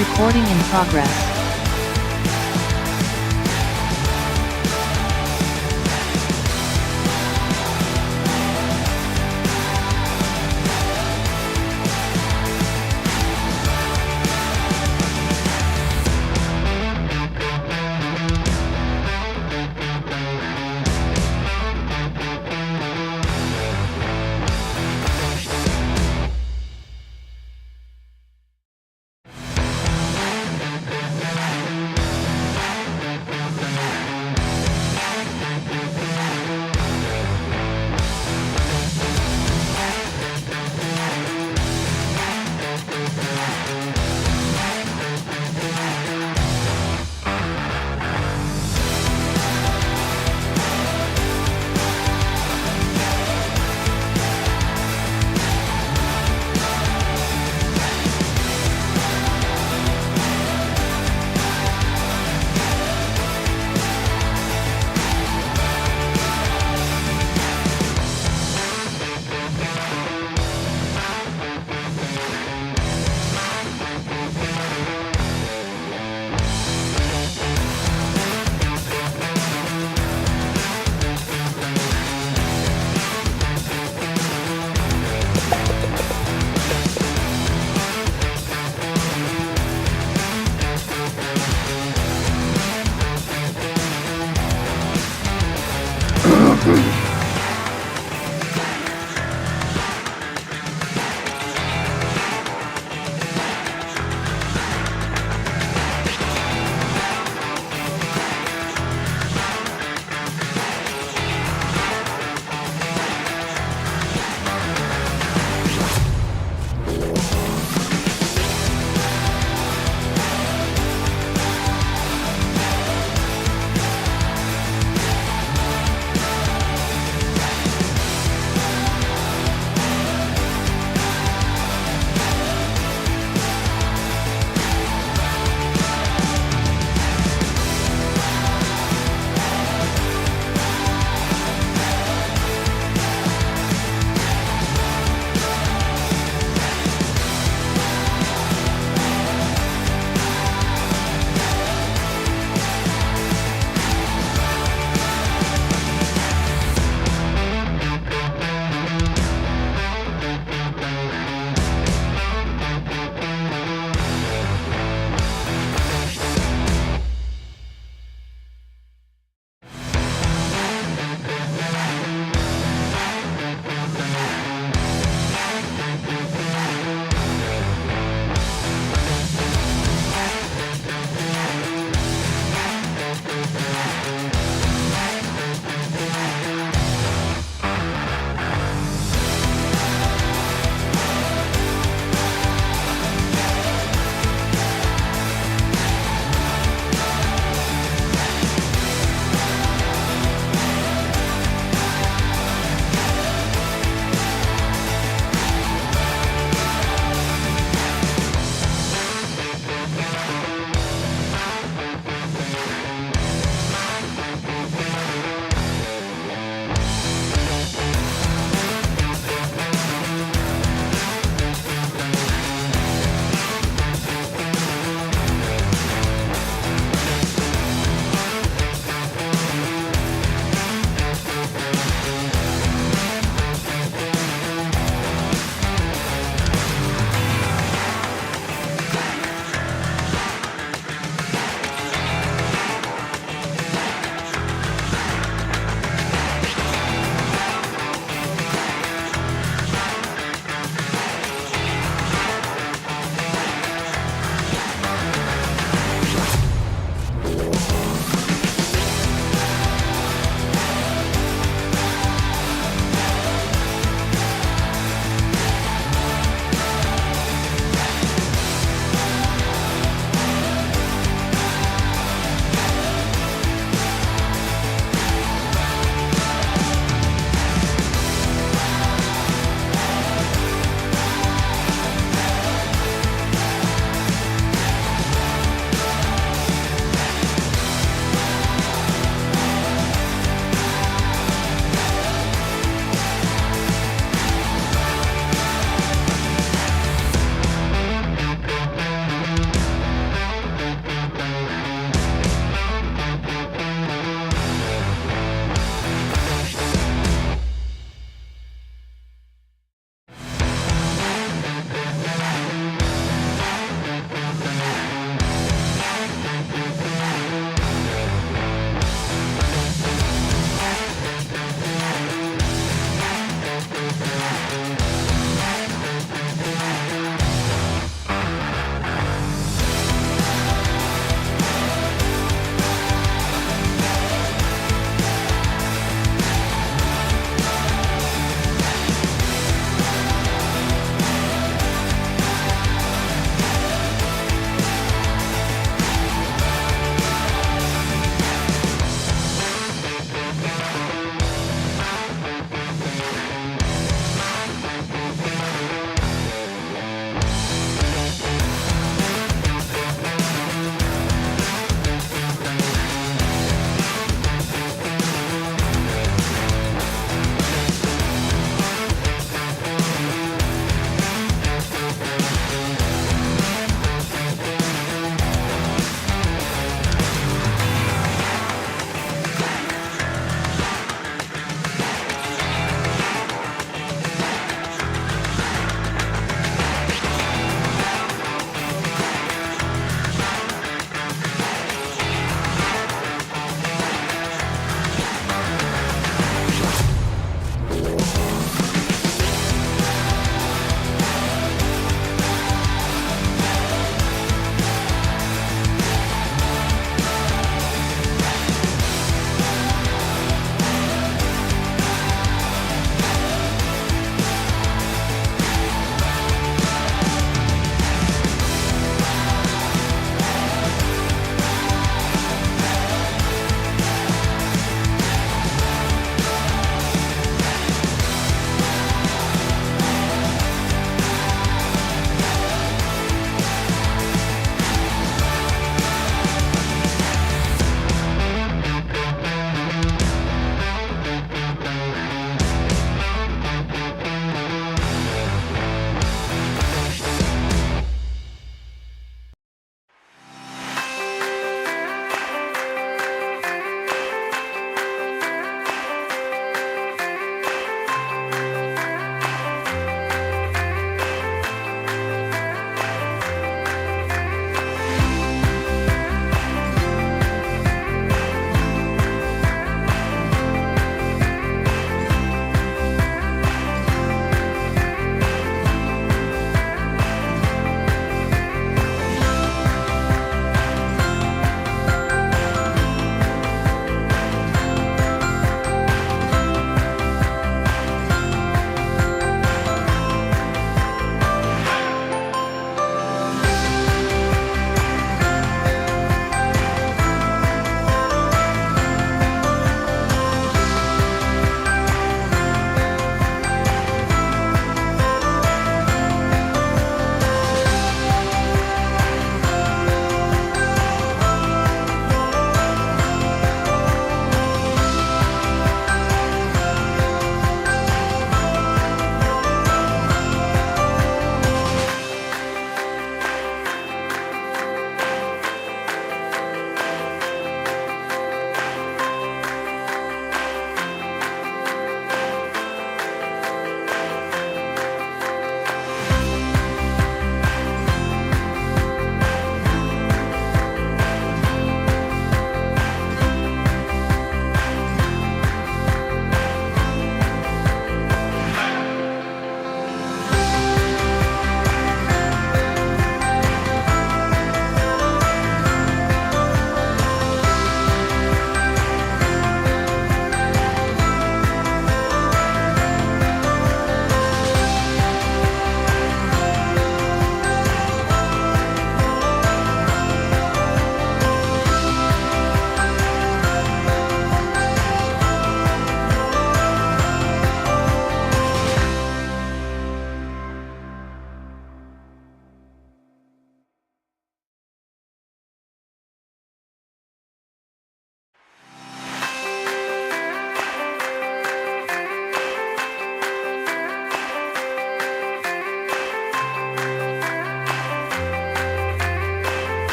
Recording in progress.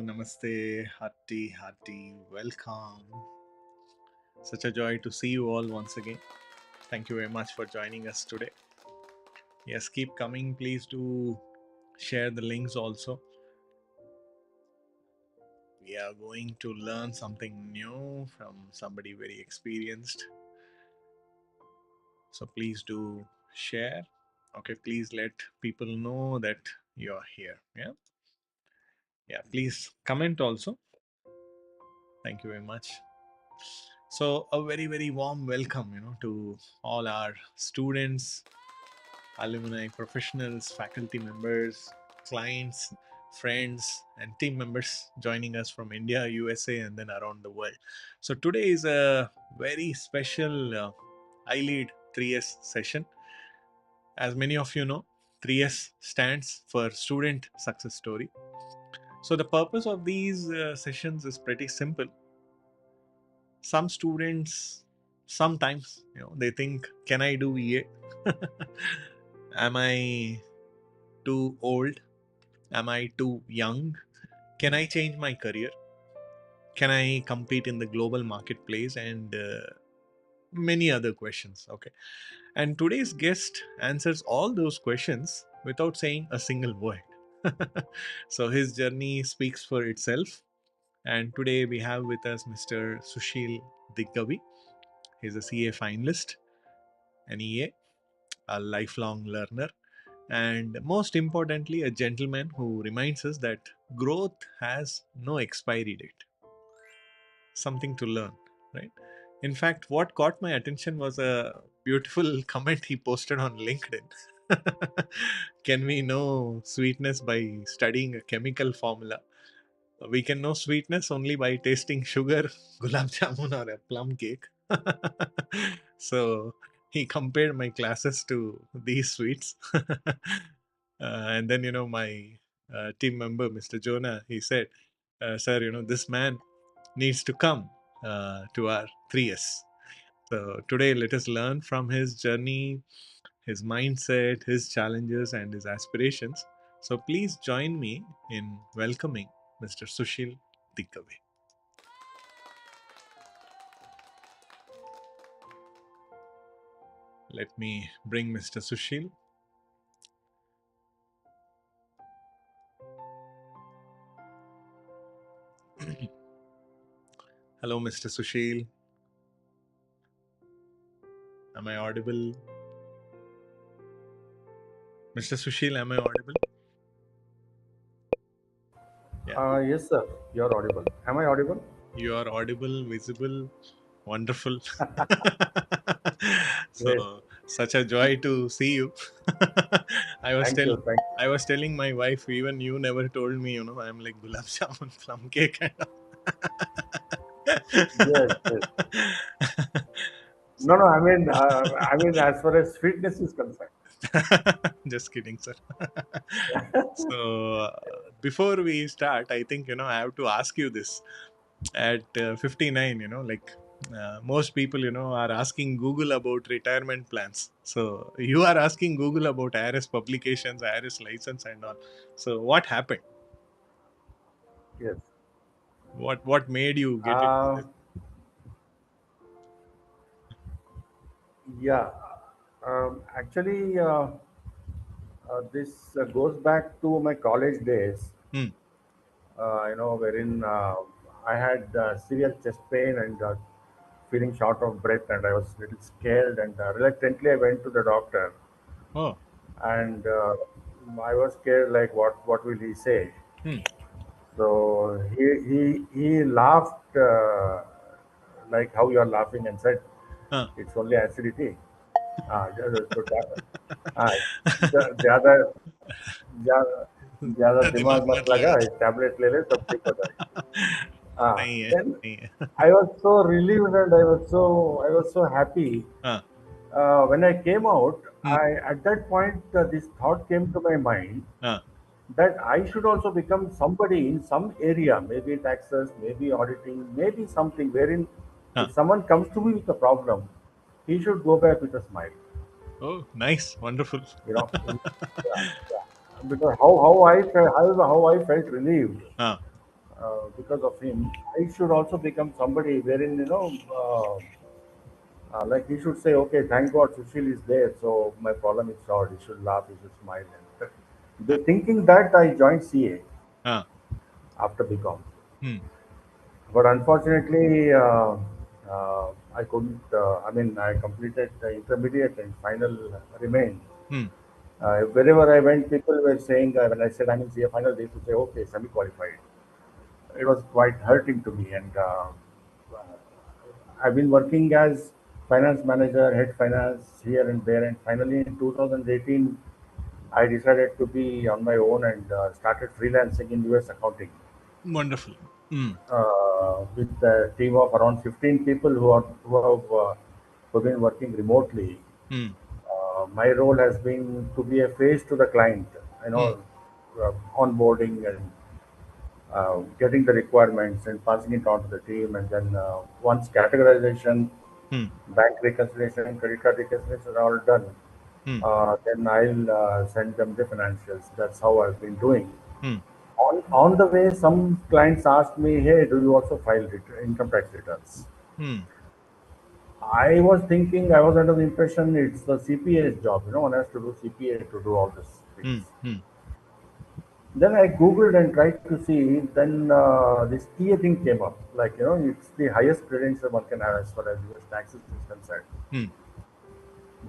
namaste, hearty, welcome. Such a joy to see you all once again. Thank you very much for joining us today. Yes, keep coming. Please do share the links also. We are going to learn something new from somebody very experienced. So please do share. Okay, please let people know that you're here. Yeah, please comment also. Thank you very much. So a very warm welcome, to all our students, alumni, professionals, faculty members, clients, friends, and team members joining us from India, USA, and then around the world. So today is a very special iLead 3S session. As many of you know, 3S stands for Student Success Story. So the purpose of these sessions is pretty simple. Some students sometimes they think, can I do EA? Am I too old? Am I too young? Can I change my career? Can I compete in the global marketplace? And many other questions. Okay, and today's guest answers all those questions without saying a single word. So his journey speaks for itself. And today we have with us Mr. Sushil Diggavi. He's a CA finalist, an EA, a lifelong learner, and most importantly, a gentleman who reminds us that growth has no expiry date. Something to learn, right? In fact, what caught my attention was a beautiful comment he posted on LinkedIn. Can we know sweetness by studying a chemical formula? We can know sweetness only by tasting sugar, gulab jamun, or a plum cake. So he compared my classes to these sweets. And then, my team member, Mr. Jonah, he said, Sir, this man needs to come to our 3S. So today, let us learn from his journey, his mindset, his challenges, and his aspirations. So please join me in welcoming Mr. Sushil Diggavi. Let me bring Mr. Sushil. Hello, Mr. Sushil. Am I audible? Mr. Sushil, am I audible? Yeah. Yes, sir. You're audible. Am I audible? You are audible, visible, wonderful. Great. So, such a joy to see you. I was Thank tell you. Thank I was telling my wife, even you never told me, I'm like gulab jamun, plum cake, kind you. Yes, yes. So, No, no. I mean, as far as sweetness is concerned. just kidding, sir. So, before we start, I think, I have to ask you this. At 59, most people, are asking Google about retirement plans. So, you are asking Google about IRS publications, IRS license, and all. So, what happened? Yes. What made you get into Uh, this? yeah. Actually, this goes back to my college days. Hmm. Wherein I had severe chest pain and feeling short of breath, and I was a little scared. And reluctantly, I went to the doctor, Oh. and I was scared, like what will he say? Hmm. So he laughed, like how you are laughing, and said, Huh. "It's only acidity." तो हाँ, ज्यादा ज्यादा ज्यादा दिमाग दिमाग मत मत लगा, लगा. एक टैबलेट ले ले, सब ठीक हो जाएगा. नहीं है, Then नहीं है. I was so relieved, and I was so happy. हाँ. When I came out, Hmm. at that point this thought came to my mind हाँ. that I should also become somebody in some area, maybe taxes, maybe auditing, maybe something wherein हाँ. if someone comes to me with a problem, he should go back with a smile. Oh, nice, wonderful. You know, yeah, yeah. Because how I felt relieved हाँ. because of him, I should also become somebody wherein, like he should say, okay, thank God Sushil is there, so my problem is solved. He should laugh, he should smile. And Uh, the thinking that I joined CA uh, after BCom. hmm, But unfortunately, I couldn't. I mean, I completed the intermediate and final remained. hmm, Wherever I went, people were saying, when I said I'm in CA final, they used to say, okay, semi qualified. It was quite hurting to me. And I've been working as finance manager, head finance here and there. And finally, in 2018, I decided to be on my own and started freelancing in US accounting wonderful. Hmm, with a team of around 15 people who have been working remotely. hmm, My role has been to be a face to the client, you hmm, know, onboarding and getting the requirements and passing it on to the team. And then once categorization, hmm, bank reconciliation, credit card reconciliation are all done, hmm, then I'll send them the financials. That's how I've been doing. hmm, On the way, some clients asked me, "Hey, do you also file income tax returns?" hmm, I was thinking, I was under the impression it's the CPA's job. One has to do CPA to do all these hmm, things. hmm. Then I googled and tried to see. Then this TA thing came up. Like it's the highest credential one can have as far as US taxes is concerned. Hmm.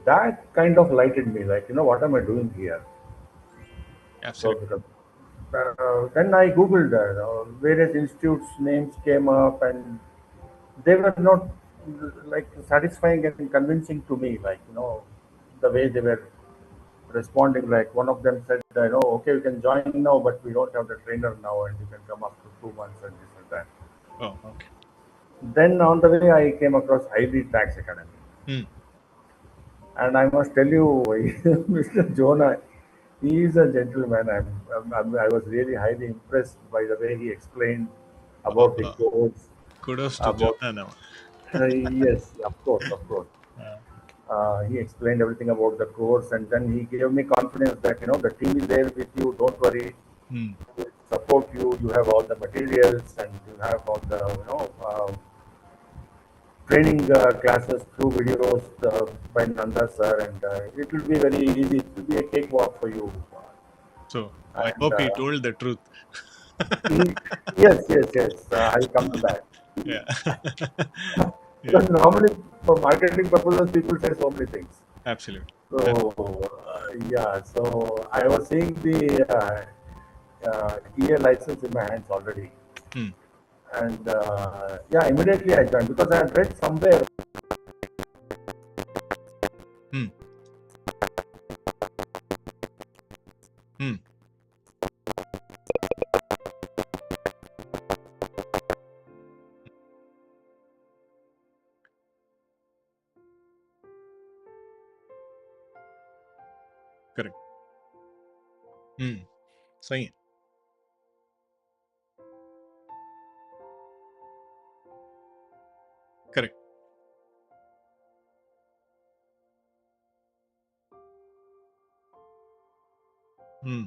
That kind of lighted me. Like what am I doing here? So Absolutely. because, then I googled various institutes names came up, and they were not like satisfying and convincing to me. Like the way they were responding. Like one of them said, okay, you can join now, but we don't have the trainer now, and you can come after 2 months and this and that. Oh, okay. Then on the way, I came across iLead Tax Academy, Hmm. and I must tell you, Mr. Jonah, he is a gentleman. I was really highly impressed by the way he explained about the Uh, codes, kudos to about Jonah now. yes, of course, of course. Uh, He explained everything about the course, and then he gave me confidence that the team is there with you. Don't worry, hmm. will support you. You have all the materials, and you have all the training classes through videos by Nanda sir, and it will be very easy. It will be a cakewalk for you. So I And hope he told the truth. he, yes, yes, yes. I'll come to that. Yeah. Yeah. Because normally, for marketing purposes, people say so many things. Absolutely. So yeah, so I was seeing the EA license in my hands already, Hmm. and yeah, immediately I joined because I had read somewhere. Hmm. Hmm. Correct. Hmm. सही है. Correct. Hmm.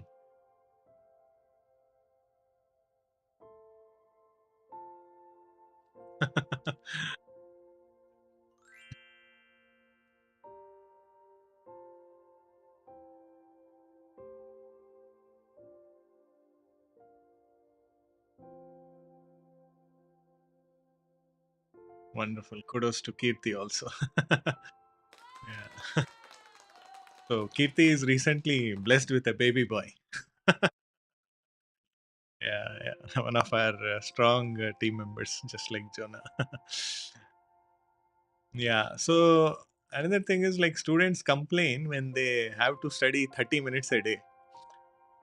Wonderful. Kudos to Kirti also. Yeah. So Kirti is recently blessed with a baby boy. Yeah, yeah. One of our strong team members, just like Jonah. Yeah. So another thing is like students complain when they have to study 30 minutes a day.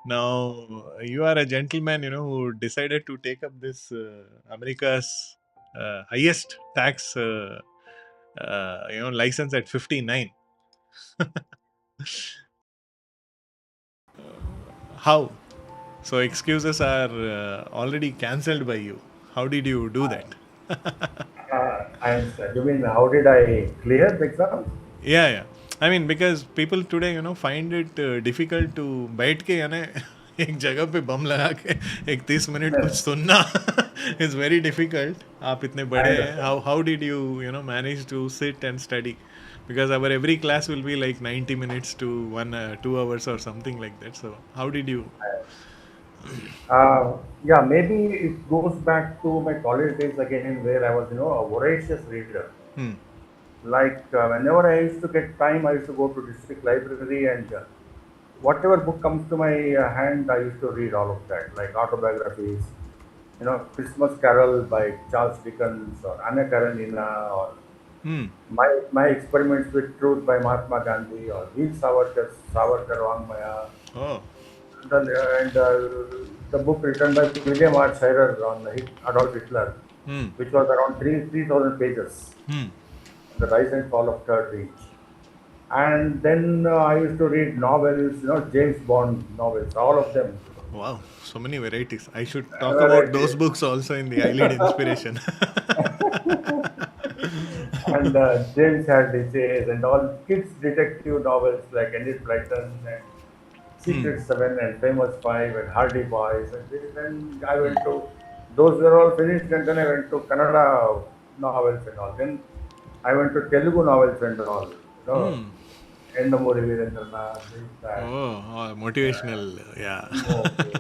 Now you are a gentleman, who decided to take up this America's highest tax, license at 59. How? So excuses are already cancelled by you. How did you do that? I understand. You mean how did I clear the exam? Yeah, yeah. I mean, because people today, find it difficult to बैठ के यानी एक जगह पे बम लगा के एक 30 minute कुछ सुनना इज वेरी डिफिकल्ट. आप इतने I बड़े हैं. understand. How did you manage to sit and study? Because our every class will be like 90 minutes to 2 hours or something like that. So how did you? Yeah, maybe it goes back to my college days again, where I was, a voracious reader. Hmm. Like whenever I used to get time, I used to go to district library and whatever book comes to my hand, I used to read all of that, like autobiographies, Christmas Carol by Charles Dickens or Anna Karenina or Hmm. my experiments with truth by Mahatma Gandhi or Veer Savarkar Vangmaya, Oh. and the book written by William R. Shirer on Adolf Hitler, Hmm. which was around 3,000 pages, Hmm. The Rise and Fall of Third Reich. And then I used to read novels, James Bond novels, all of them. Wow. So many varieties. I should talk about those Varieties. books also in the iLead inspiration. And James had essays and all kids detective novels like Enid Blyton and Hmm. Secret Seven and Famous Five and Hardy Boys. And then I went to, those were all finished, and then I went to Kannada novels and all. Then I went to Telugu novels and all. Hmm. Endamuri Virendranath, this, that. Oh, motivational. Yeah. Okay.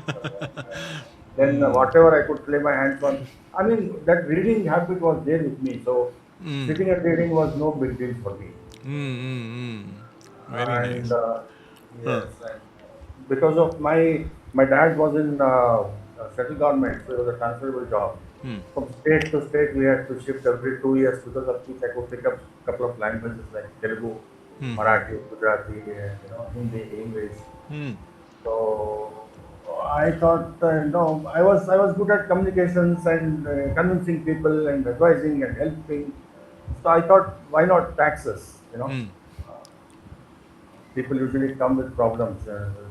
Then Hmm. whatever I could lay my hands on. I mean, that reading habit was there with me. So Hmm. sitting and reading was no big deal for me. Hmm. Hmm. Hmm. Very And nice. Huh. yes, and because of my dad was in central government, so it was a transferable job. Hmm. From state to state, we had to shift every 2 years, because of which I could pick up a couple of languages like Telugu, Hmm. Hmm. Marathi, Gujarati, and Hindi, English. Hmm. So I thought, I was good at communications and convincing people and advising and helping. So I thought, why not taxes? Hmm. People usually come with problems.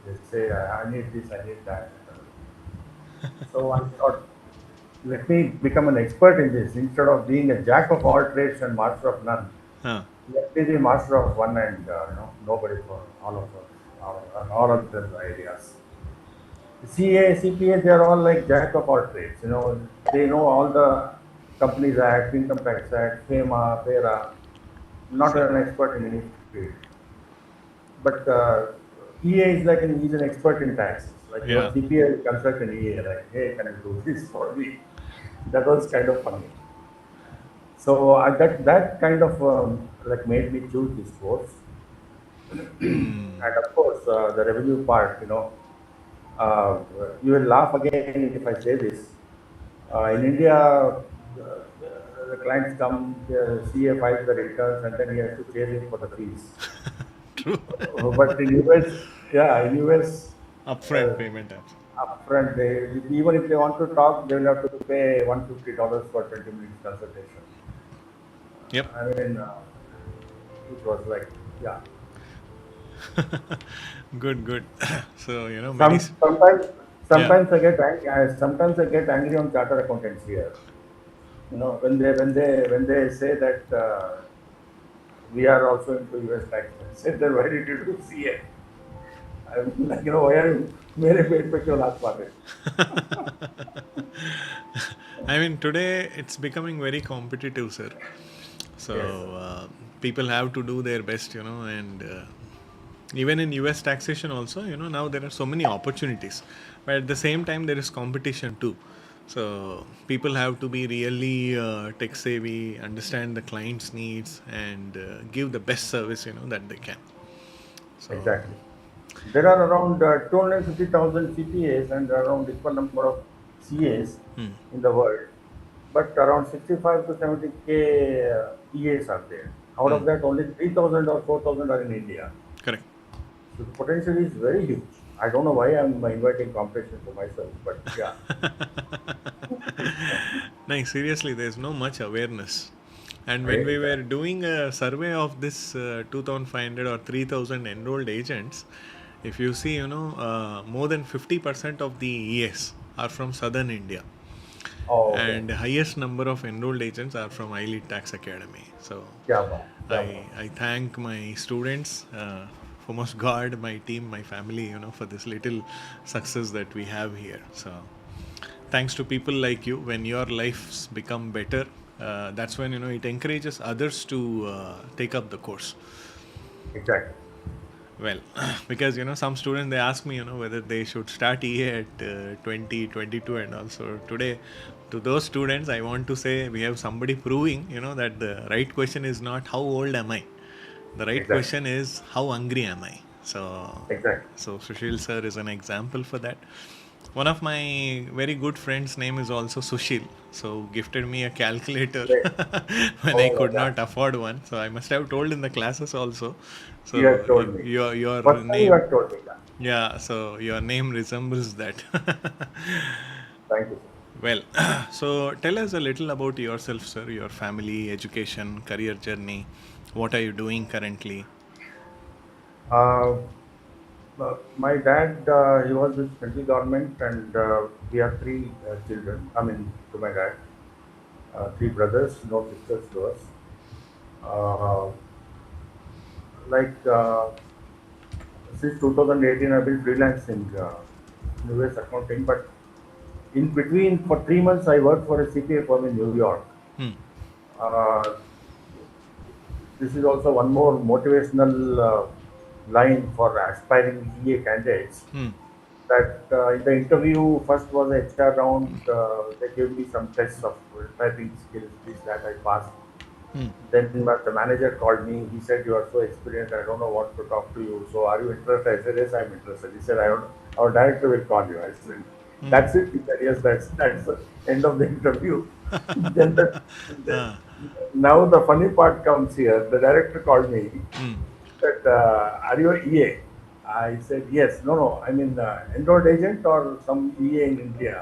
They say, I need this, I need that. So I thought, let me become an expert in this instead of being a jack of all trades and master of none. Huh. Let me be master of one and nobody for all of us, all of the areas. CA, CPA, they are all like jack of all trades. They know all the Companies Act, Income Tax Act, FEMA, FERA. Not So. an expert in any field. But EA is like he's an expert in taxes. Like your Yeah. CPA will consult an EA, like, hey, can I do this for me? That was kind of funny. So that kind of like made me choose this course. Hmm. And of course, the revenue part, uh, you will laugh again if I say this. In India, the clients come, the CA files the returns, and then he has to chase him for the fees. True. But in US, yeah, in US, uh, Upfront payment apps. upfront, even if they want to talk, they will have to pay $150 for 20 minutes consultation. Yep. I mean, it was like, yeah. Good. Good. So many. Some sometimes Yeah. sometimes I get angry on chartered accountants here. When they say that we are also into US tax. I said then why did you do CA? I'm like, why are you मेरे पेट पे क्यों लात मार रहे? I mean, today it's becoming very competitive, sir. Yes, So people have to do their best, and even in US taxation also, now there are so many opportunities, but at the same time there is competition too. So people have to be really tech savvy, understand the client's needs, and give the best service, that they can. So. exactly. There are around 250,000 CPAs and around equal number of CAs Hmm. in the world, but around 65 to 70K EAs are there. Out Hmm. of that, only 3,000 or 4,000 are in India. Correct. So the potential is very huge. I don't know why I'm inviting competition to myself, but yeah, Nice, seriously, there's no much awareness. And when we were exactly. doing a survey of this 2,500 or 3,000 enrolled agents, if you see, more than 50% of the ES are from southern India. Oh, okay. And the highest number of enrolled agents are from iLead Tax Academy. So क्या बात, क्या I बात. I thank my students foremost God, my team, my family, for this little success that we have here. So thanks to people like you, when your lives become better, that's when it encourages others to take up the course. Exactly. Well, because some students, they ask me whether they should start EA at 20, 22, and also today to those students I want to say we have somebody proving that the right question is not how old am I, the right Exactly. question is how hungry am I. So Exactly. Sushil sir is an example for that. One of my very good friends name is also Sushil, so gifted me a calculator Great. when I Oh my could God. not afford one, so I must have told in the classes also. So You had told me. your Personally, you name, had told me that. yeah, so your name resembles that. Thank you, Well, so tell us a little about yourself, sir, your family, education, career journey. What are you doing currently? sir. My dad, he was with central government, and we have three children. I mean, to my dad, three brothers, no sisters to us. Uh, like since 2018, I've been freelancing US accounting, but in between, for 3 months, I worked for a CPA firm in New York. Hmm. Uh, this is also one more motivational line for aspiring EA candidates. Hmm. That in the interview, first was a HR round. They gave me some tests of typing skills, this, that I passed. Hmm. Then the manager called me. He said, "You are so experienced. I don't know what to talk to you. So are you interested?" I said, "Yes, I'm interested." He said, "Our director will call you." I said, Hmm. "That's it." He said, "Yes, that's the end of the interview." then the, Ah. now the funny part comes here. The director called me. Hmm. Said, "Are you a EA?" I said, "Yes." "No, no. I mean, enrolled agent or some EA in India."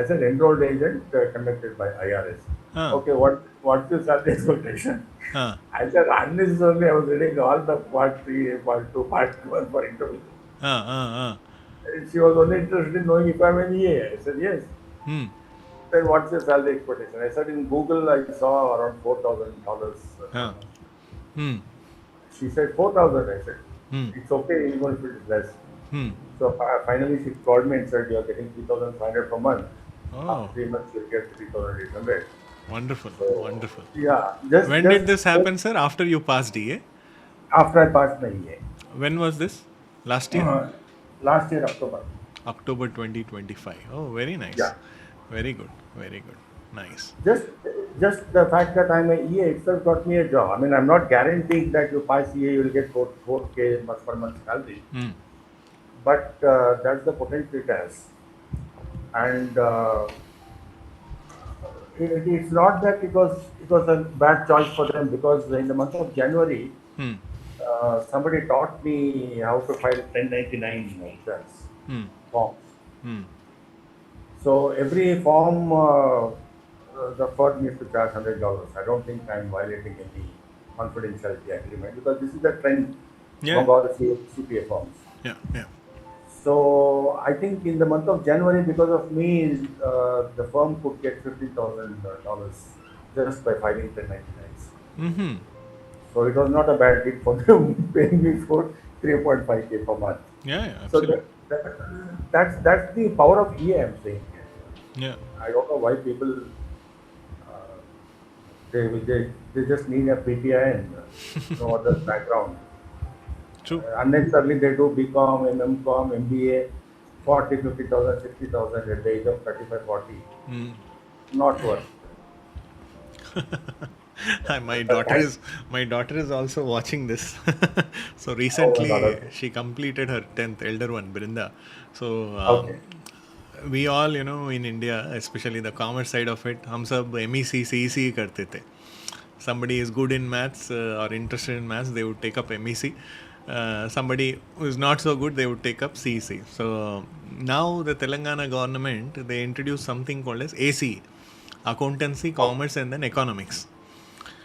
I said, "Enrolled agent conducted by IRS." Ah. "Okay, what's your salary expectation?" Ah. I said, unnecessarily, I was reading all the part 3, part 2, part 1 for interview. Ah. Ah. Ah. She was only interested in knowing if I'm an EA. I said, "Yes." Hmm. Then what's your salary expectation? I said, in Google, I saw around $4,000 per Ah. month. Hmm. She said, 4,000. I said, Hmm. "It's okay, even if it is less." Hmm. So finally, she called me and said, "You are getting 3,500 per month. Oh, After 3 months, you'll get 3,800." wonderful, So, wonderful. yeah, When did this happen, sir? After you passed DA? after I passed my EA. When was this? Last year? Last year, October. October 2025. Oh, very nice. Yeah. Very good. Very good. Nice. Just just the fact that I'm a EA itself got me a job. I mean, I'm not guaranteeing that you pass EA, you'll get 4K per month salary, Hmm. but that's the potential it has. And it's not that it was a bad choice for them, because in the month of January, Hmm. somebody taught me how to file 1099 returns Hmm. forms. Hmm. So every form, the firm needs to charge $100. I don't think I'm violating any confidentiality agreement, because this is the trend Yeah. among all the CPA firms. Yeah. Yeah. So I think in the month of January, because of me, the firm could get $50,000 just by filing 1099s. Mm-hmm. So it was not a bad deal for them, paying me for 3.5K per month. Yeah. Yeah. So Absolutely. that's the power of EA, I'm saying. Yeah. I don't know why people uh, they just need a PTI and no other background. True. Unnecessarily they do BCom, MCom, MBA, 40, 50,000, 60,000 at the age of 35, 40. Hmm. Not worth. Hi, my But daughter thank. is my daughter is also watching this. So Oh my God. recently Okay. she completed her 10th, elder one, Brinda. So Okay. we all, in India, especially the commerce side of it, हम सब MEC CEC करते थे. Somebody is good in maths or interested in maths, they would take up MEC. Somebody who is not so good, they would take up CEC. So now the Telangana government, they introduced something called as ACE, accountancy, Okay. commerce, and then economics.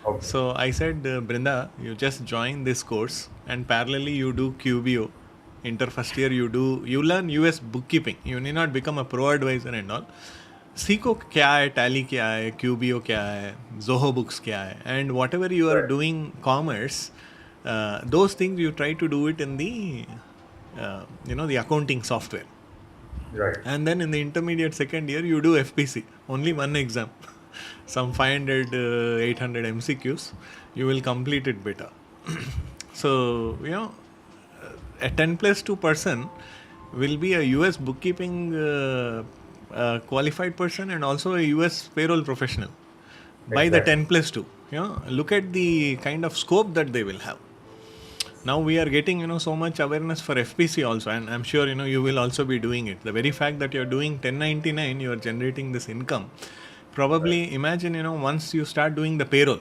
Okay. So I said, Brinda, you just join this course and parallelly you do QBO. Inter first year you learn US bookkeeping. You need not become a pro advisor and all. सीखो क्या है, tally क्या है, QBO क्या है, Zoho books क्या है, and whatever you are Right. doing commerce, those things you try to do it in the the accounting software. Right. And then in the intermediate second year you do FPC, only one exam, some 500 800 MCQs, you will complete it better. So a 10 plus 2 person will be a US bookkeeping qualified person and also a US payroll professional by the Exactly. 10 plus 2. Look at the kind of scope that they will have. Now we are getting so much awareness for FPC also, and I'm sure you will also be doing it. The very fact that you're doing 1099, you are generating this income. Right. Probably imagine once you start doing the payroll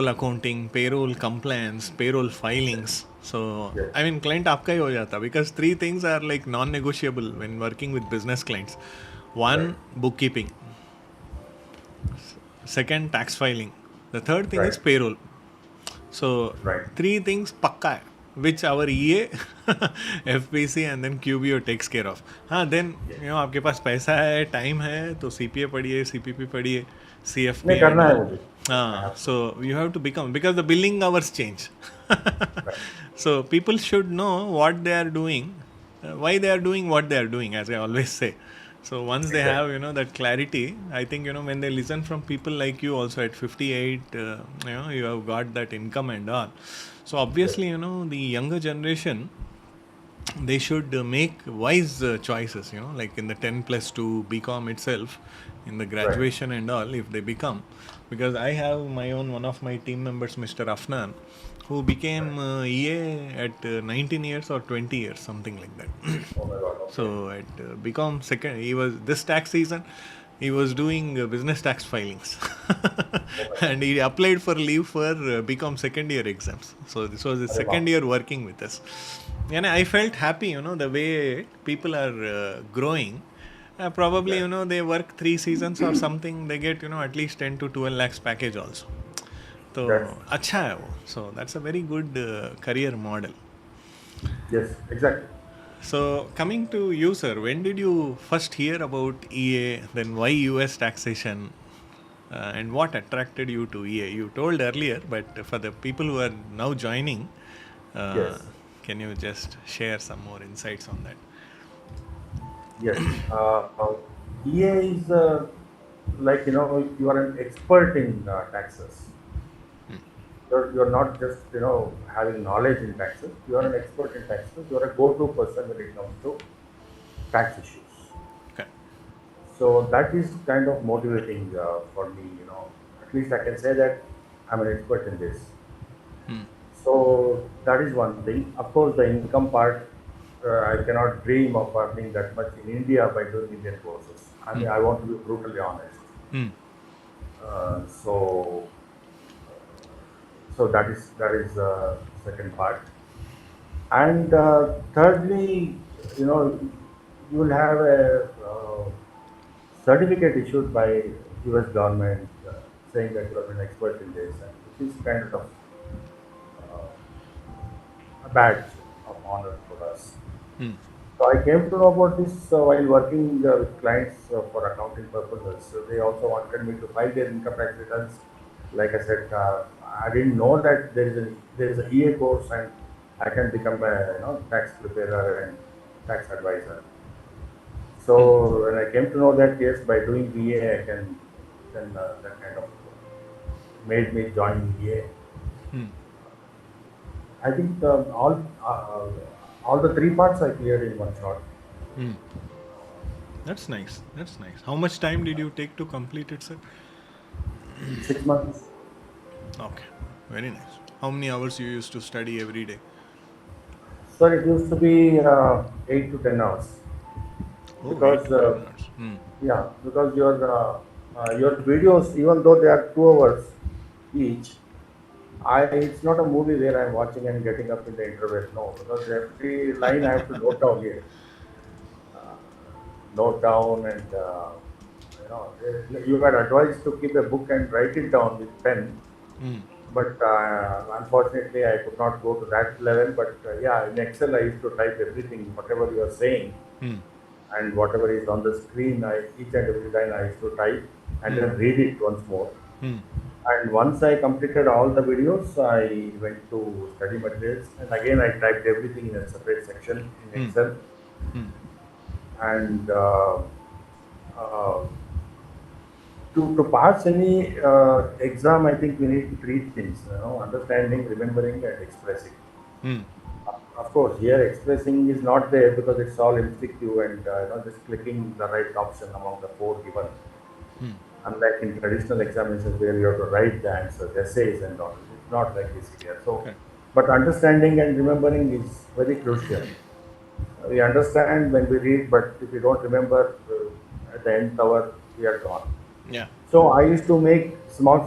accounting, payroll compliance, payroll filings. So Yes. I mean client आपका ही हो जाता, because three things are like non-negotiable when working with business clients. Right. One, bookkeeping. Second, tax filing. The third thing Right. is payroll. So Right. three things pakka hai, which our EA, FPC and then QBO takes care of. हाँ then Yes. आपके पास पैसा है, time है, तो CPA पढ़िए, CPP पढ़िए, नहीं CFP and करना है all. मुझे. I हाँ, have to. so you have to become, because the billing hours change. Right. So people should know what they are doing, why they are doing what they are doing, as I always say. So once they Exactly. have that clarity, I think when they listen from people like you also at 58, you have got that income and all. So Yes. obviously the younger generation, they should make wise choices, like in the 10 plus 2 BCom itself, in the Right. graduation and all, if they become. Because I have my own, one of my team members, Mr. Afnan, who Right. became EA at 19 years or 20 years, something like that. Oh my God. Okay. So at become second, he was this tax season, he was doing business tax filings, Oh my God. and he applied for leave for become second year exams. So this was his अरे second बाप. year working with us, and I felt happy, the way people are growing. Probably Exactly. they work 3 seasons or something, they get at least 10 to 12 lakhs package also. तो That's अच्छा है वो. So that's a very good career model. yes. Exactly. So coming to you, sir, when did you first hear about EA? Then why US taxation? And what attracted you to EA? You told earlier, but for the people who are now joining, uh, Yes. can you just share some more insights on that? Yes. EA is like you are an expert in taxes. You're not just having knowledge in taxes. You are an expert in taxes. You are a go-to person when it comes to tax issues. Okay. So that is kind of motivating for me. At least I can say that I'm an expert in this. Hmm. So that is one thing. Of course, the income part, I cannot dream of earning that much in India by doing Indian courses. I Hmm. mean, I want to be brutally honest. Hmm. So, that is the second part. And thirdly, you will have a certificate issued by U.S. government saying that you have been expert in this, and which is kind of a badge of honor for us. Hmm. So I came to know about this while working with clients for accounting purposes. So they also wanted me to file their income tax returns. Like I said, I didn't know that there is a EA course and I can become a tax preparer and tax advisor. Hmm. So when I came to know that yes, by doing EA I can, then that kind of made me join EA. Hmm. I think all the three parts I cleared in one shot. Hmm. That's nice. That's nice. How much time did you take to complete it, sir? 6 months. Okay. Very nice. How many hours you used to study every day? So it used to be 8 to 10 hours Oh, 8 because to 10 hours. Hmm. yeah, because your videos, even though they are 2 hours each, it's not a movie where I'm watching and getting up in the interval. No, because every line I have to note down here, note down, and you were advised to keep a book and write it down with pen. Hmm. But unfortunately, I could not go to that level. But yeah, in Excel, I used to type everything, whatever you are saying, Hmm. and whatever is on the screen. Each and every line I used to type and Hmm. then read it once more. Hmm. And once I completed all the videos, I went to study materials, and again I typed everything in a separate section in Hmm. Excel. Hmm. And uh, to pass any exam, I think we need three things: understanding, remembering, and expressing. Hmm. Of course, here expressing is not there because it's all MCQ and just clicking the right option among the four given. Hmm. Unlike in traditional examinations where you have to write the answers, essays and all. It's not like this here. So, Correct. but understanding and remembering is very crucial. We understand when we read, but if we don't remember, at the end hour, we are gone. Yeah. So I used to make small,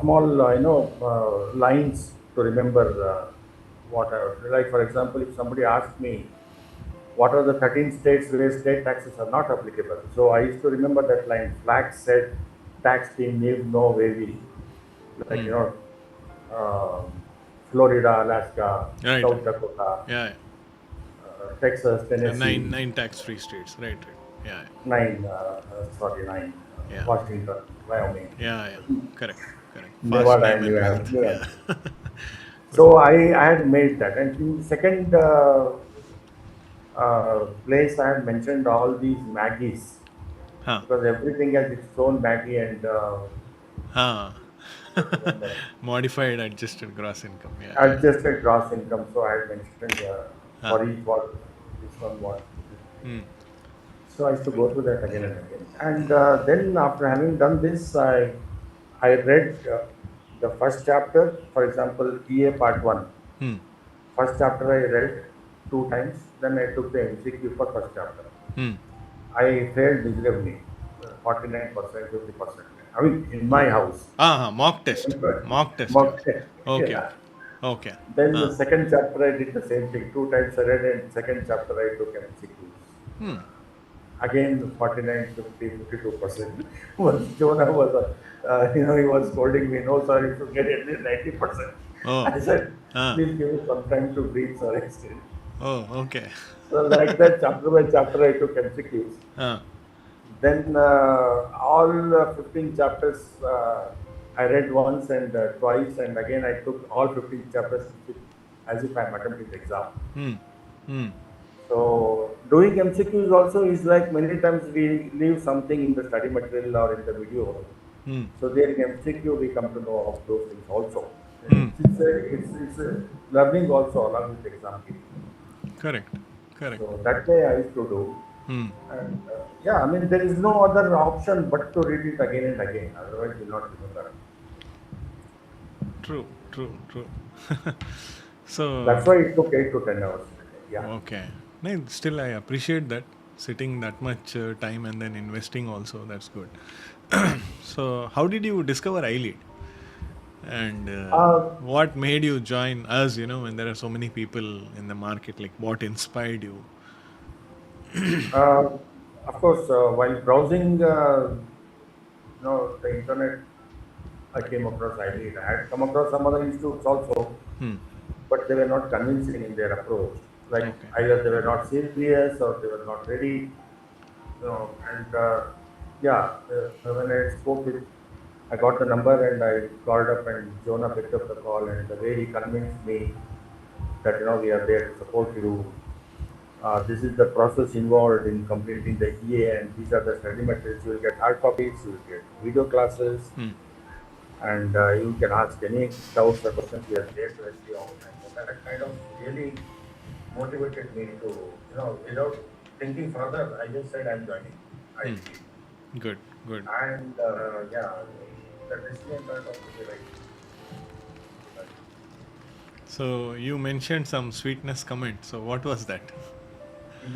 lines to remember what like for example, if somebody asked me what are the 13 states where state taxes are not applicable, so I used to remember that line: flax said, tax team need no wavy, like Hmm. um, Florida, Alaska, Right. Right. South Dakota, Yeah. Texas, Yeah. Tennessee, Nine tax-free states. Right. Right. Yeah. nine, Yeah. Washington, Wyoming, Yeah. Yeah. Correct. Correct. Fast Nevada, name and and wealth. New Yeah. Hampshire. Good. So I had made that, and in the second place I had mentioned all these Maggies Huh. because everything has its own Maggie and Huh. remember Modified adjusted gross income. Yeah. Yeah. adjusted gross income. So I had mentioned Huh. for each what this one what. Hmm. So I used to Good. go through that again and again. And then after having done this, I read the first chapter. For example, EA Part One. Hmm. First chapter I read two times. Then I took the MCQ for first chapter. Hmm. I failed miserably, 49%, 50%. I mean, in my house. Mock test. Mock test. Mock test. Okay. Yeah. Okay. Then the Huh. second chapter I did the same thing. Two times I read, and second chapter I took MCQs. Hmm. Again, 49, 50, 52%. Once Jonah was, he was scolding me, no, sir, you should get at least 90%. Oh. I said, Huh. please give me some time to breathe, sir, instead. Oh. Okay. So, like that, chapter by chapter, I took MCQs. Huh. Then all 15 chapters I read once and twice, and again I took all 15 chapters as if I'm attempting the exam. Hmm. Hmm. So doing MCQs also is like many times we leave something in the study material or in the video. Hmm. So there in MCQ we come to know of those things also. Hmm. It's a learning also along with exam giving. Correct. Correct. So that way I used to do. Hmm. And yeah, I mean, there is no other option but to read it again and again. Otherwise, you'll not remember. True. True. True. So That's why it took 8 to 10 hours. Yeah. okay. No, still, I appreciate that sitting that much time and then investing also. That's good. So, how did you discover iLead? And Uh, what made you join us? When there are so many people in the market, like what inspired you? uh, of course, while browsing, the internet, I came across iLead. I had come across some other institutes also, Hmm. but they were not convincing in their approach. Like Okay. either they were not serious or they were not ready. And yeah, when I spoke with, I got the number and I called up and Jonah picked up the call and the way he convinced me that we are there to support you. This is the process involved in completing the EA, and these are the study materials. You will get hard copies, you will get video classes, Hmm. and you can ask any doubts or questions. We are there to help you out. And so that kind of really motivated me to, without thinking further, I just said I'm joining. I Hmm. believe. Good. Good. And yeah, the decision turned out to be right. So you mentioned some sweetness comment. So what was that?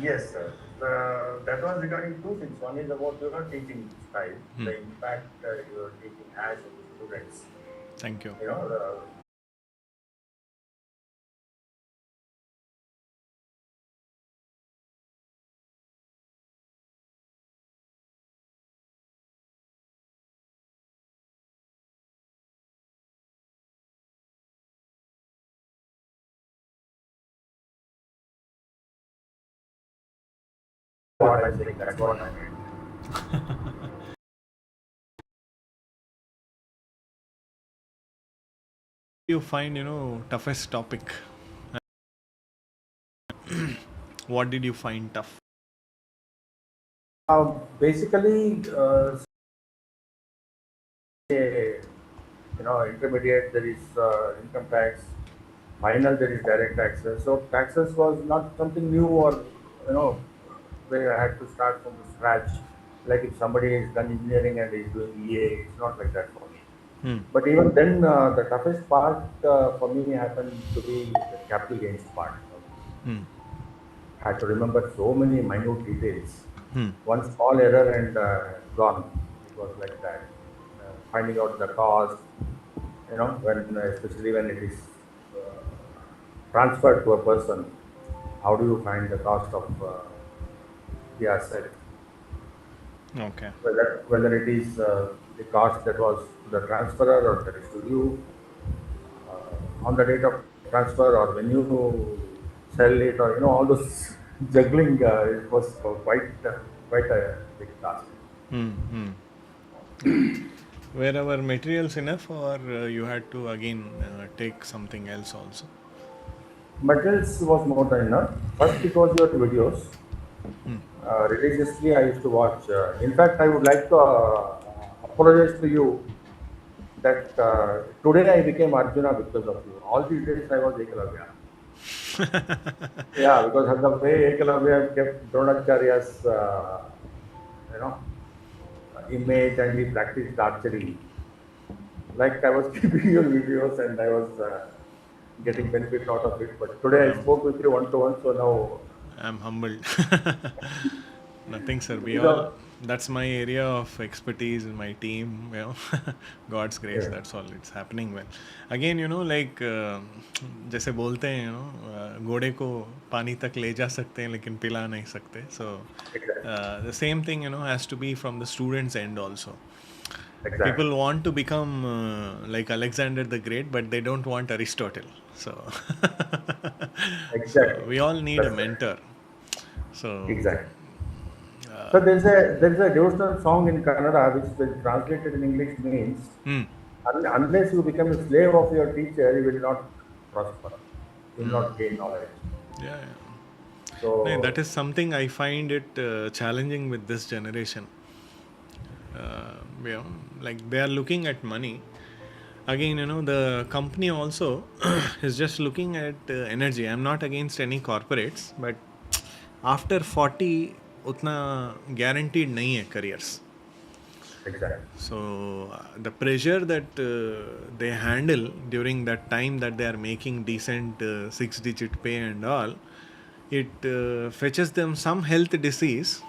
Yes, sir. That was regarding two things. One is about your teaching style, Hmm. the impact your teaching has on the students. Thank you. You know, the what I'm saying. That's what I meant. You find toughest topic? What did you find tough? Basically, say, intermediate there is income tax, final there is direct taxes. So taxes was not something new or where I had to start from the scratch. Like if somebody has done engineering and is doing EA, it's not like that for me. Hmm. But even then, the toughest part for me happened to be the capital gains part. Hmm. I had to remember so many minute details. Hmm. One small error and gone. It was like that. Finding out the cost, when especially when it is transferred to a person, how do you find the cost of the asset? Okay. Whether it is the cost that was to the transferor or that is to you on the date of transfer or when you sell it or all those juggling, it was quite a big task. Hmm. Hmm. Were our materials enough, or you had to again take something else also? Materials was more than enough. First, it was your videos. Religiously, I used to watch. In fact, I would like to apologize to you that today I became Arjuna because of you. All these days I was Ekalavya. Yeah, because of the way Ekalavya kept Dronacharya's, you know, image and he practiced archery. Like I was keeping your videos and I was getting benefit out of it. But today I Um, spoke with you one to one, so now I'm humbled. Nothing, sir. We you all. know, That's my area of expertise in my team. God's grace. yeah, That's all. It's happening well. Again, like जैसे बोलते हैं, घोड़े को पानी तक ले जा सकते हैं, लेकिन पिला नहीं सकते. So exactly, the same thing, has to be from the students' end also. exactly, People want to become like Alexander the Great, but they don't want Aristotle. So, so exactly. we all need a That's right. mentor. So, Exactly. uh, So there is a devotional song in Kannada which when translated in English means hmm, unless you become a slave of your teacher, you will not prosper. You will not gain knowledge. yeah, yeah. No, that So is something I find it challenging with this generation. You know, like they are looking at money. Again, the company also is just looking at energy. I'm not against any corporates, but after 40, उतना guaranteed नहीं है careers. exactly, So the pressure that they handle during that time that they are making decent six-digit pay and all, it fetches them some health disease,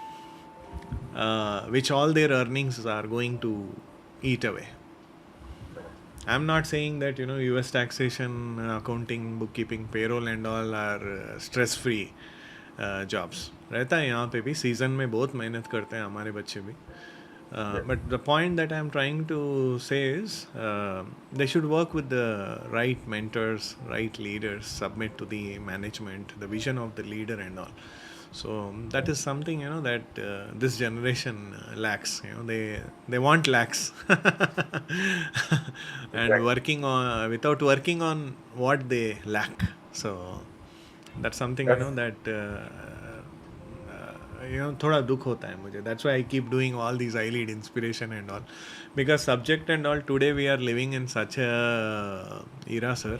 which all their earnings are going to eat away. I'm not saying that U.S. taxation, accounting, bookkeeping, payroll and all are stress-free jobs. रहता है यहाँ पे भी season में बहुत मेहनत करते हैं हमारे बच्चे भी. yes, But the point that I'm trying to say is they should work with the right mentors, right leaders, submit to the management, the vision of the leader and all. So that is something that this generation lacks. They want lacks, and exactly, working on without working on what they lack. So that's something that's that थोड़ा दुख होता है मुझे. That's why I keep doing all these iLead inspiration and all, because subject and all today we are living in such a era, sir,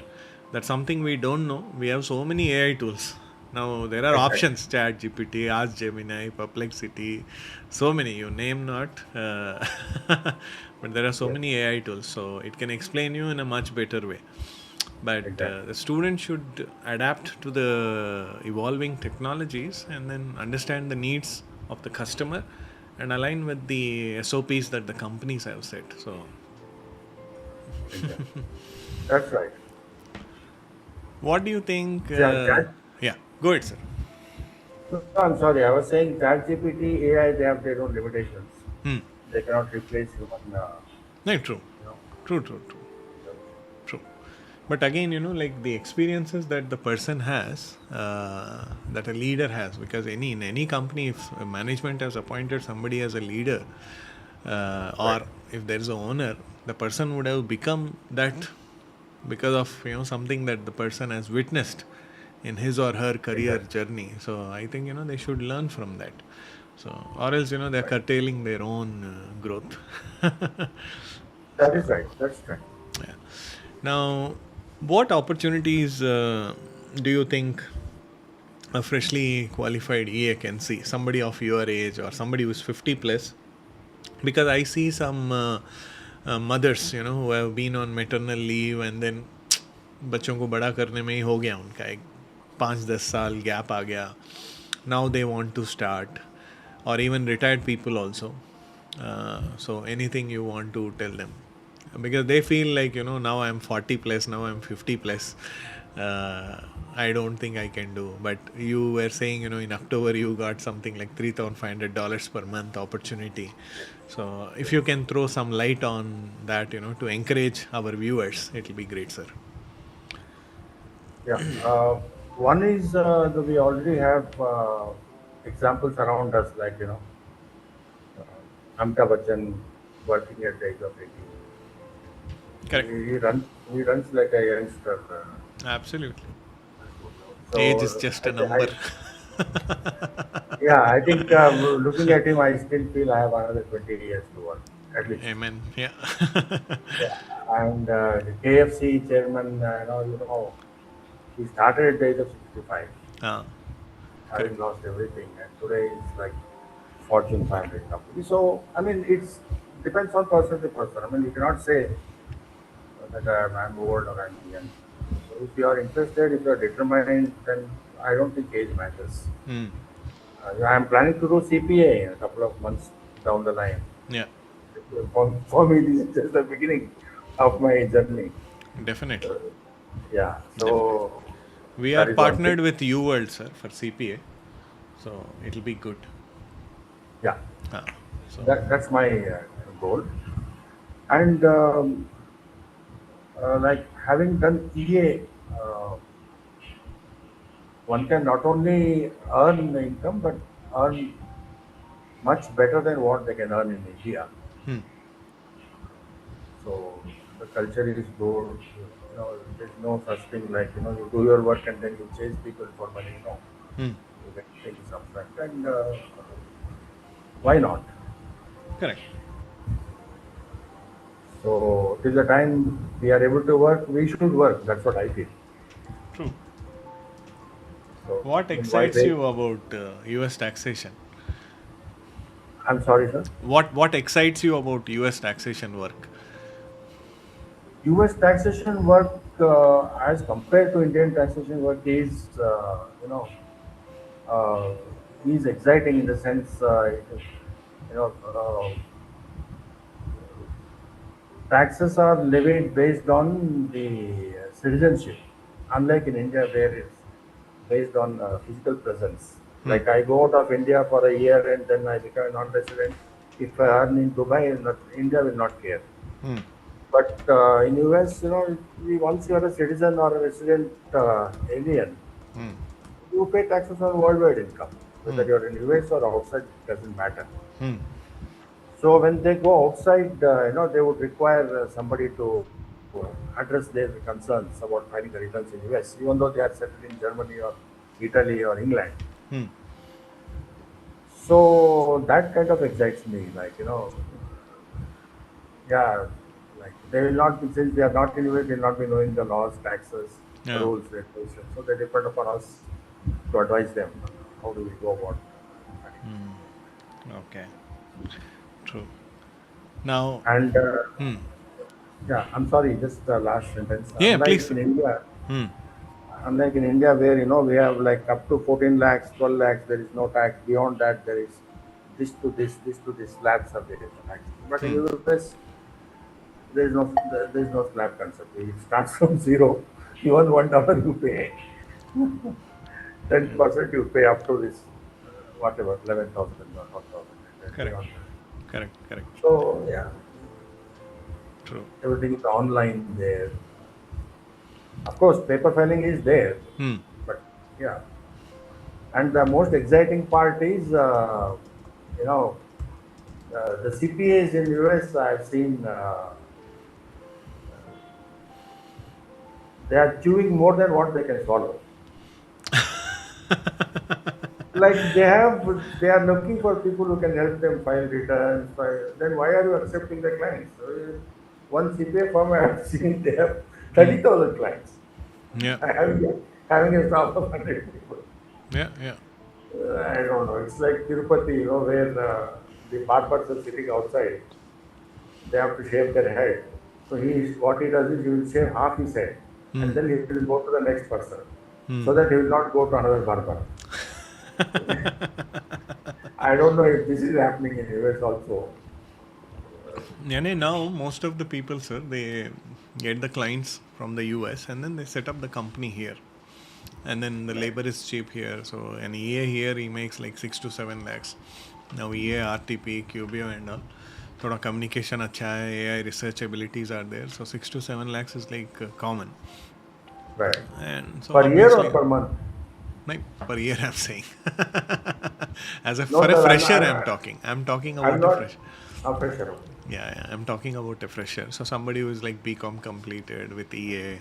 that something we don't know. We have so many AI tools now. There are exactly, options: Chat GPT, Ask Gemini, Perplexity, so many you name not. But there are so yes, many AI tools, so it can explain you in a much better way. But exactly, the student should adapt to the evolving technologies and then understand the needs of the customer and align with the SOPs that the companies have set. So, exactly. That's right. what do you think? Chat. Yeah, go ahead, sir. No, I'm sorry. I was saying ChatGPT, AI, they have their own limitations. Hmm. They cannot replace human. No, true. You know, True, true, true. True. But again, like the experiences that the person has, that a leader has, because in any company, if management has appointed somebody as a leader, right. or if there is a owner, the person would have become that because of something that the person has witnessed in his or her career Exactly. journey. So I think they should learn from that. So or else they're Right. curtailing their own growth. That So is right. That's right. yeah. Now, what opportunities do you think a freshly qualified EA can see? Somebody of your age or somebody who's 50 plus, because I see some mothers who have been on maternal leave and then बच्चों को बड़ा करने में ही हो गया उनका एक 5-10 साल गैप आ गया. Now they want to start, or even retired people also. So anything you want to tell them, because they feel like now I'm 40 plus, now I'm 50 plus. uh, I don't think I can do. But you were saying in October you got something like $3,500 per month opportunity. So if you can throw some light on that to encourage our viewers, it'll be great, sir. Yeah. One is that we already have examples around us, like Amitabh Bachchan working at the age of 80. Correct. He runs like a youngster. Absolutely. Age is So just a number. yeah, I think looking at him, I still feel I have another 20 years to work at least. Amen. Yeah. Yeah, and the KFC chairman, he started at the age of 65, Ah, having correct. lost everything, and today it's like Fortune 500 company. So I mean, it's depends on person to person. I mean, you cannot say that I'm old or I'm young. So if you are interested, if you are determined, then I don't think age matters. Mm. I'm planning to do CPA in a couple of months down the line. Yeah, For me, this is just the beginning of my journey. definitely. Yeah, Definitely. so We are that is one thing. partnered with U World, sir, for CPA. So it'll be good. Yeah, Ah, so, that's my goal. And like having done EA, one can not only earn the income but earn much better than what they can earn in India. hmm, So the culture is good. There's no such thing like you do your work and then you chase people for money. No, hmm, you get things upfront, and why not? correct. So till the time we are able to work, we should work. That's what I feel. True. So What I mean, why excites wait? you about US taxation? I'm sorry, sir. What excites you about US taxation work? U.S. taxation work as compared to Indian taxation work uh, is exciting in the sense you know uh, taxes are levied based on the citizenship, unlike in India where it's based on physical presence. Hmm, Like I go out of India for a year and then I become a non-resident. If I earn in Dubai, India will not care. hmm, But in US, once you are a citizen or a resident alien, hmm, you pay taxes on worldwide income, whether hmm, you're in US or outside, it doesn't matter. hmm, So when they go outside, they would require somebody to address their concerns about filing the returns in US, even though they are settled in Germany or Italy or England. hmm, So that kind of excites me. Yeah, like they will not be, since they are not in US, they will not be knowing the laws, taxes, yeah. rules, regulations. So they depend upon us to advise them how do we go about filing. Okay. True. Now, And hmm. yeah, I'm sorry, just the last sentence. Yeah, please, sir. Hmm. Unlike in India, where we have like up to 14 lakhs, 12 lakhs, there is no tax. Beyond that, there is this to this slabs are there is no tax. But in Hmm. US, there is no slab concept. It starts from zero. Even $1 you pay, 10% you pay up to this whatever 11,000 or 1,000, and then Correct. beyond that. Correct. Correct. So yeah, True. everything is online there. Of course, paper filing is there, Hmm. but yeah. And the most exciting part is, you know, the CPAs in US. I've seen They are chewing more than what they can swallow. Like they are looking for people who can help them file returns. Then why are you accepting the clients? One CPA firm I have seen, they have Hmm. 30,000 clients. Yeah, Having a staff of 100 people. yeah, yeah. I don't know. It's like Tirupati, where the barbers are sitting outside. They have to shave their head. So what he does is he will shave half his head, Hmm. and then he will go to the next person, Hmm. so that he will not go to another barber. I don't know if this is happening in US also. And now most of the people, sir, they get the clients from the US and then they set up the company here. And then the Right. labor is cheap here. So an EA here he makes like 6 to 7 lakhs. Now EA, RTP, QBO and all. Thoda communication acha hai, AI research abilities are there. So 6 to 7 lakhs is like common. Right. And so Per year or obviously, per month? like per year I'm saying. As a No, for a sir. fresher I'm talking. I'm talking I'm about a not fresh. a fresher. Okay. Yeah, yeah, I'm talking about a fresher. So somebody who is like BCom completed with EA.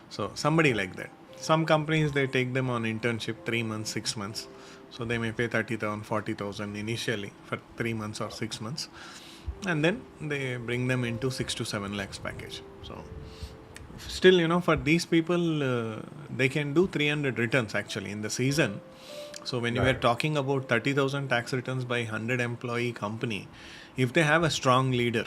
So somebody like that. Some companies they take them on internship 3 months, 6 months. So they may pay 30,000, 40,000 initially for 3 months or 6 months, and then they bring them into 6 to 7 lakhs package. So still, for these people, they can do 300 returns actually in the season. So when you were Right. talking about 30,000 tax returns by 100 employee company, if they have a strong leader,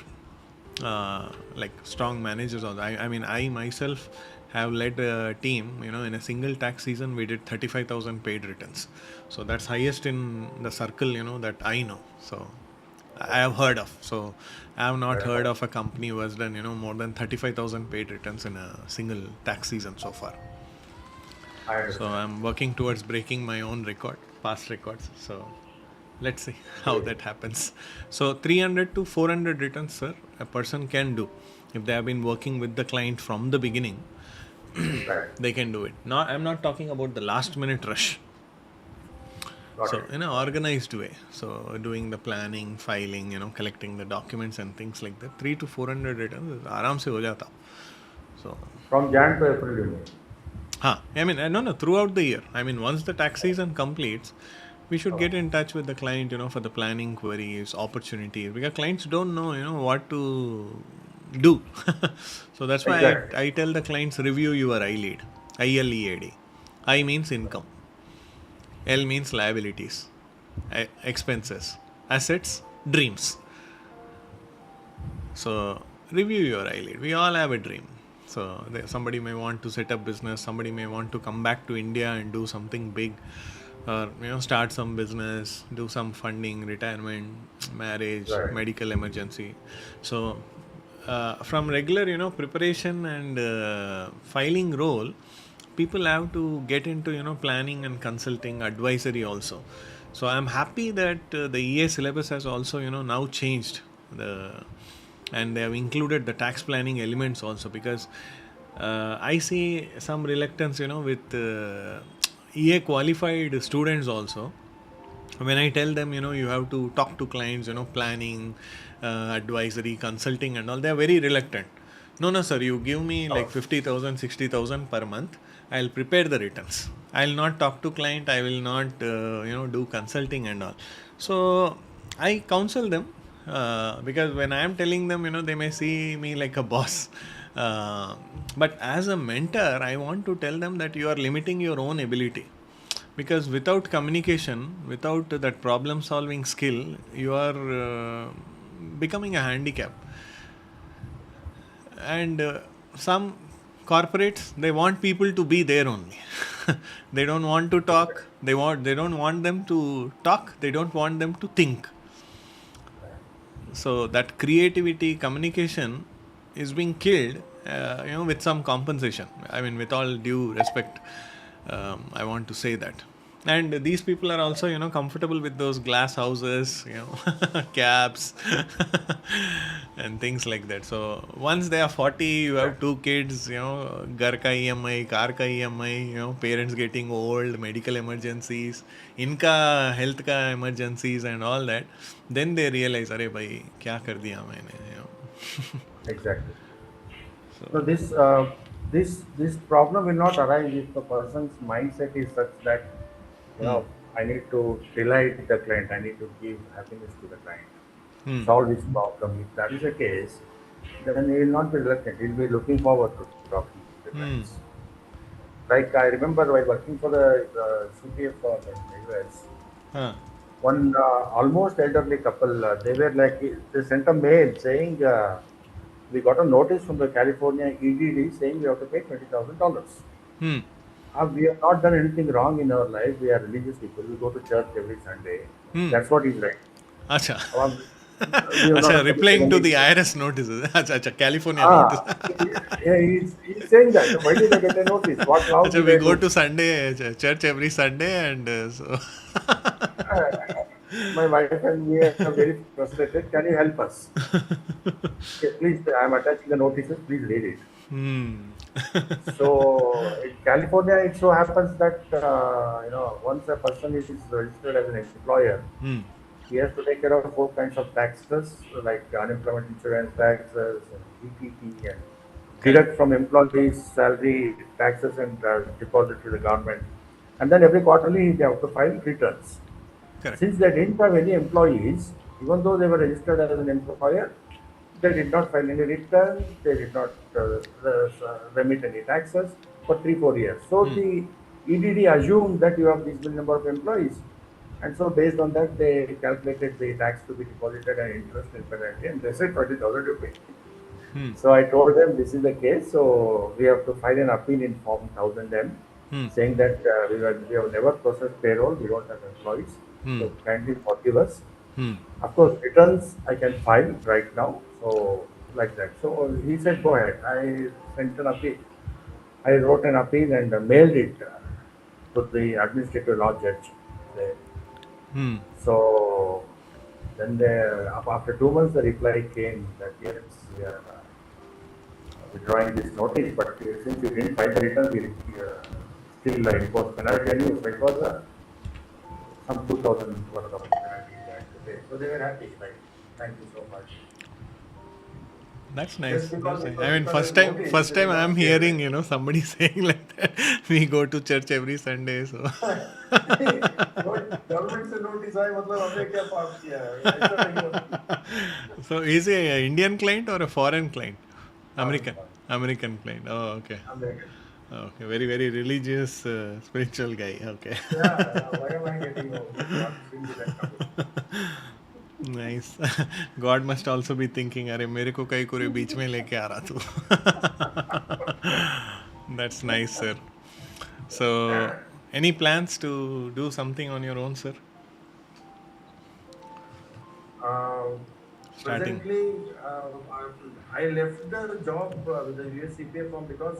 like strong managers, or I mean, I myself have led a team. In a single tax season, we did 35,000 paid returns. So that's highest in the circle. That I know. So I have heard of. So I have not Right. heard of a company who has done more than 35,000 paid returns in a single tax season so far. I So understand. I'm working towards breaking my own record, past records. So let's see how Great. that happens. So 300 to 400 returns, sir, a person can do if they have been working with the client from the beginning. Right. They can do it. Not, I'm not talking about the last minute rush. Got So it. in an organized way. So doing the planning, filing, collecting the documents and things like that. 3 to 400 returns, आराम से हो जाता. So From Jan to April, you mean? I mean, no, throughout the year. I mean, once the tax season completes, we should get Okay. in touch with the client, for the planning queries, opportunities, because clients don't know, what to do. So that's why Exactly. I tell the clients review your iLead, ILEAD. I means income, L means liabilities, expenses, assets, dreams. So review your eyelid. We all have a dream. So somebody may want to set up business. Somebody may want to come back to India and do something big, or start some business, do some funding, retirement, marriage, Right. medical emergency. So from regular preparation and filing role, people have to get into planning and consulting, advisory also. So I'm happy that the EA syllabus has also now changed the, and they have included the tax planning elements also, because I see some reluctance with EA qualified students also. When I tell them, you have to talk to clients, planning, advisory, consulting, and all, they are very reluctant. No, no, sir, you give me like Oh, 50,000, 60,000 per month. I'll prepare the returns. I'll not talk to client. I will not, do consulting and all. So I counsel them, because when I am telling them, they may see me like a boss. Uh, but as a mentor, I want to tell them that you are limiting your own ability, because without communication, without that problem solving skill, you are becoming a handicap. And some corporates, they want people to be there only. They don't want to talk, they don't want them to talk, they don't want them to think. So that creativity, communication is being killed, with some compensation. I mean, with all due respect, I want to say that. And these people are also, comfortable with those glass houses, cabs, and things like that. So once they are 40, you right. have two kids, घर का EMI, car का EMI, parents getting old, medical emergencies, इनका health का emergencies and all that. Then they realize, अरे भाई क्या कर दिया मैंने. Exactly. So So this this problem will not arise if the person's mindset is such that Hmm. I need to delight the client, I need to give happiness to the client, Hmm. solve this problem. If that is the case, then he will not be reluctant. He'll be looking forward to talking to the Hmm. clients. Like I remember while working for the CPA firm in the US, Huh. one almost elderly couple, they were like, they sent a mail saying, we got a notice from the California EDD saying we have to pay $20,000. Hmm. We have not done anything wrong in our life. We are religious people. We go to church every Sunday. Hmm. That's what he's right. Acha. Um, we have Acha, not committed replying to any. the IRS notices. Acha, acha, California notice. Ah, yeah, he's saying that. Why did I get a notice? What wrong Acha, did we I go do? to Sunday church every Sunday, and so. Uh, my wife and me are very frustrated. Can you help us? Okay, please, I'm attaching the notices. Please read it. Hmm. So in California, it so happens that once a person is registered as an employer, Hmm. he has to take care of four kinds of taxes like unemployment insurance taxes and ETT and Correct. direct from employees' salary taxes and deposit to the government. And then every quarterly they have to file returns. Correct. Since they didn't have any employees, even though they were registered as an employer, they did not file any return, they did not remit any taxes for 3 4 years. So Hmm. the EDD assumed that you have this many number of employees, and so based on that they calculated the tax to be deposited and interest and penalty, and they said 20,000 you pay. Hmm. So I told them this is the case, so we have to file an appeal in Form 1000M Hmm. saying that we have never processed payroll, we don't have employees, Hmm. so kindly forgive us. Hmm. Of course, returns I can file right now, so like that. So he said, go ahead. I sent an appeal. I wrote an appeal and mailed it to the administrative law judge there. Hmm. So then after 2 months, the reply came that yes, we are withdrawing this notice, but since you didn't file the return, we still impose penalty on you. So it was some 2,000 worth of penalty they had to pay. So they were happy, like, thank you so much. That's Just nice. because That's it nice. I was mean, because of notice, first they did time not I'm care, hearing, right? somebody saying like that. We go to church every Sunday, so. Government से notice आए मतलब हमने क्या पाप किया है ऐसा नहीं होता So is he a Indian client or a foreign client? Foreign American. Foreign American client. Oh, okay. American Okay. Very, very religious, spiritual guy. Okay. या why am I getting not seen with that couple Nice. God must also be thinking, अरे मेरे को कई कुरे बीच में लेके आ रहा तू. That's nice, sir. So, any plans to do something on your own, sir? uh, Starting. presently I left the job with the US CPA firm because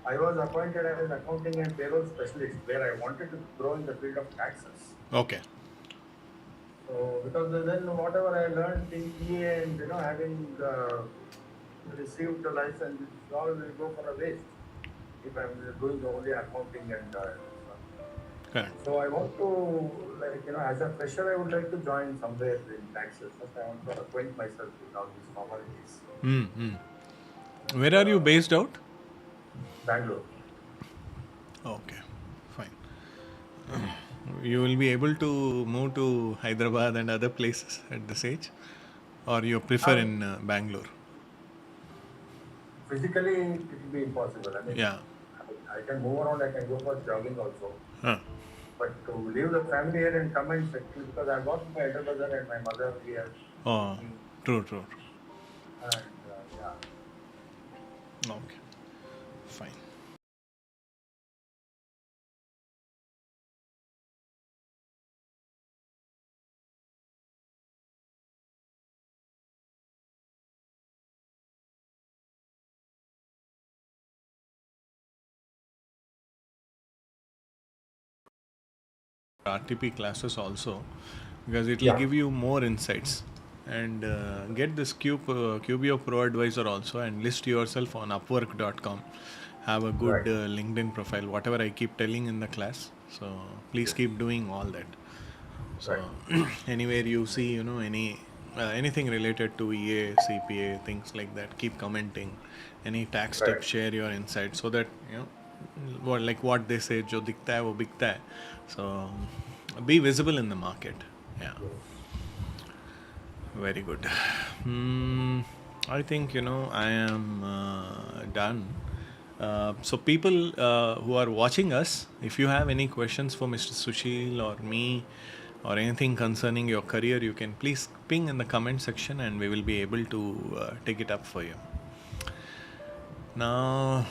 I was appointed as an accounting and payroll specialist where I wanted to grow in the field of taxes. Okay. So because then whatever I learned in EA and having received the license, it all will go for a waste if I'm doing only accounting and stuff. Correct. So I want to as a fresher I would like to join somewhere in taxes. First I want to acquaint myself with all these formalities. Mm-hmm. And Where are you based out? Bangalore. Okay. Fine. You will be able to move to Hyderabad and other places at this age, or you prefer Um, in Bangalore? physically it will be impossible. I mean, Yeah. I can move around. I can go for jogging also. Huh. But to leave the family here and come and settle because I've got my elder brother and my mother here Oh, with me, true, true. and yeah. Okay. Fine. RTP classes also, because it will Yeah, give you more insights, and get this QBO Pro Advisor also, and list yourself on Upwork.com. Have a good right. LinkedIn profile, whatever I keep telling in the class. So please Yes, keep doing all that. So right. anywhere you see, any anything related to EA, CPA, things like that. Keep commenting. Any tax Right. tips, share your insights so that what they say, जो दिखता है वो बिकता है. So be visible in the market. Yeah. Very good. I think I am done. So people who are watching us, if you have any questions for Mr. Sushil or me or anything concerning your career, you can please ping in the comment section and we will be able to take it up for you. Now,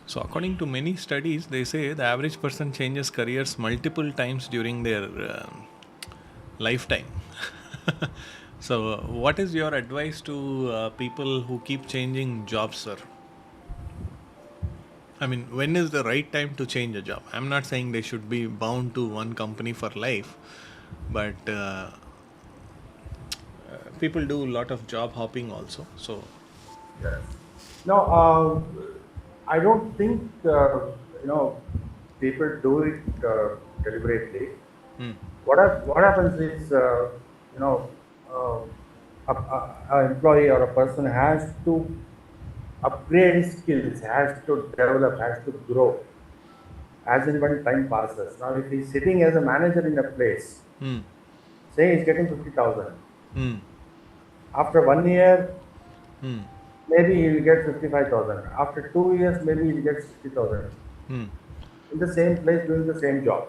so according to many studies, they say the average person changes careers multiple times during their lifetime. So, what is your advice to people who keep changing jobs, sir? I mean, when is the right time to change a job? I'm not saying they should be bound to one company for life, but people do a lot of job hopping also. So, Yes. No, I don't think you know people do it deliberately. What happens is you know uh, a employee or a person has to upgrade his skills, has to develop, has to grow as and when time passes. Now, if he's sitting as a manager in a place, say he's getting 50,000, mm, after 1 year, mm, maybe he'll get 55,000. After 2 years, maybe he'll get 60,000 mm, in the same place doing the same job.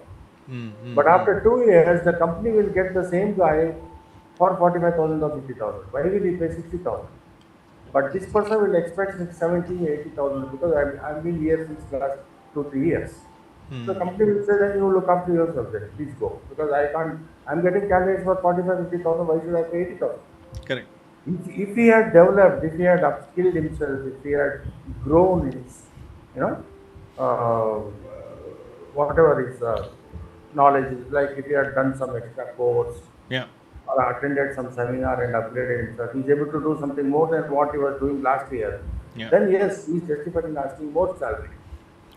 mm, mm, But mm. after 2 years, the company will get the same guy for 45,000 or 50,000. Why will he pay 60,000? But this person will expect 70, 80,000 because I've been here since last 2, 3 years. The company will say, then you look after yourself then, please go. Because I can't, I'm getting candidates for 45, 50,000, why should I pay 80,000? Correct. If he had developed, if he had upskilled himself, if he had grown his, you know, uh, whatever his knowledge is, like if he had done some extra course Yeah. or attended some seminar and upgraded himself, he's able to do something more than what he was doing last year. Yeah. Then yes, he's justified in asking more salary.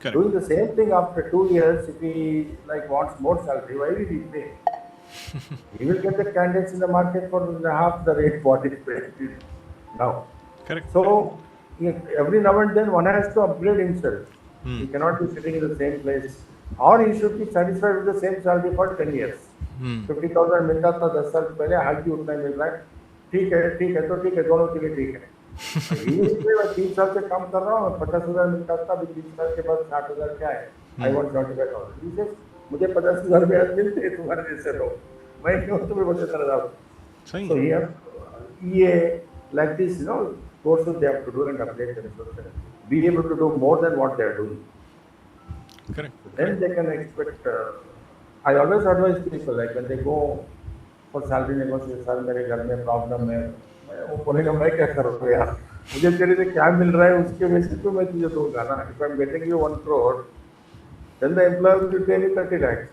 Correct. Doing the same thing after 2 years, if he like wants more salary, why will he pay? He will get the candidates in the market for half the rate what is paid now. Correct. So every now and then one has to upgrade himself. He cannot be sitting in the same place, or he should be satisfied with the same salary for 10 years. 50,000 मिलता था 10 साल पहले, आज भी उतना ही मिल रहा है. ठीक है तो ठीक है, दोनों के लिए ठीक है. ये मैं 3 साल से काम कर रहा हूँ, 50,000 मिलता था, अभी 3 साल के बाद 60,000 क्या है? I want 75,000. मुझे 50,000 रुपये मिलते हैं तुम्हारे जैसे लोग, मैं क्यों तुम्हें बोलते रहा हूँ? Same. So here, EA like this, courses they have to do and update themselves, be able to do more than what they are doing. Correct. Then they can expect. I always advise people like when they go for salary negotiation, sir मेरे घर में problem है, वो बोलेगा मैं क्या करूँगा यार, मुझे तेरे से क्या मिल रहा है उसके बेसिस पे मैं तुझे दूंगा ना. If I'm getting you 1 crore, then the employer will pay me 30 lakhs.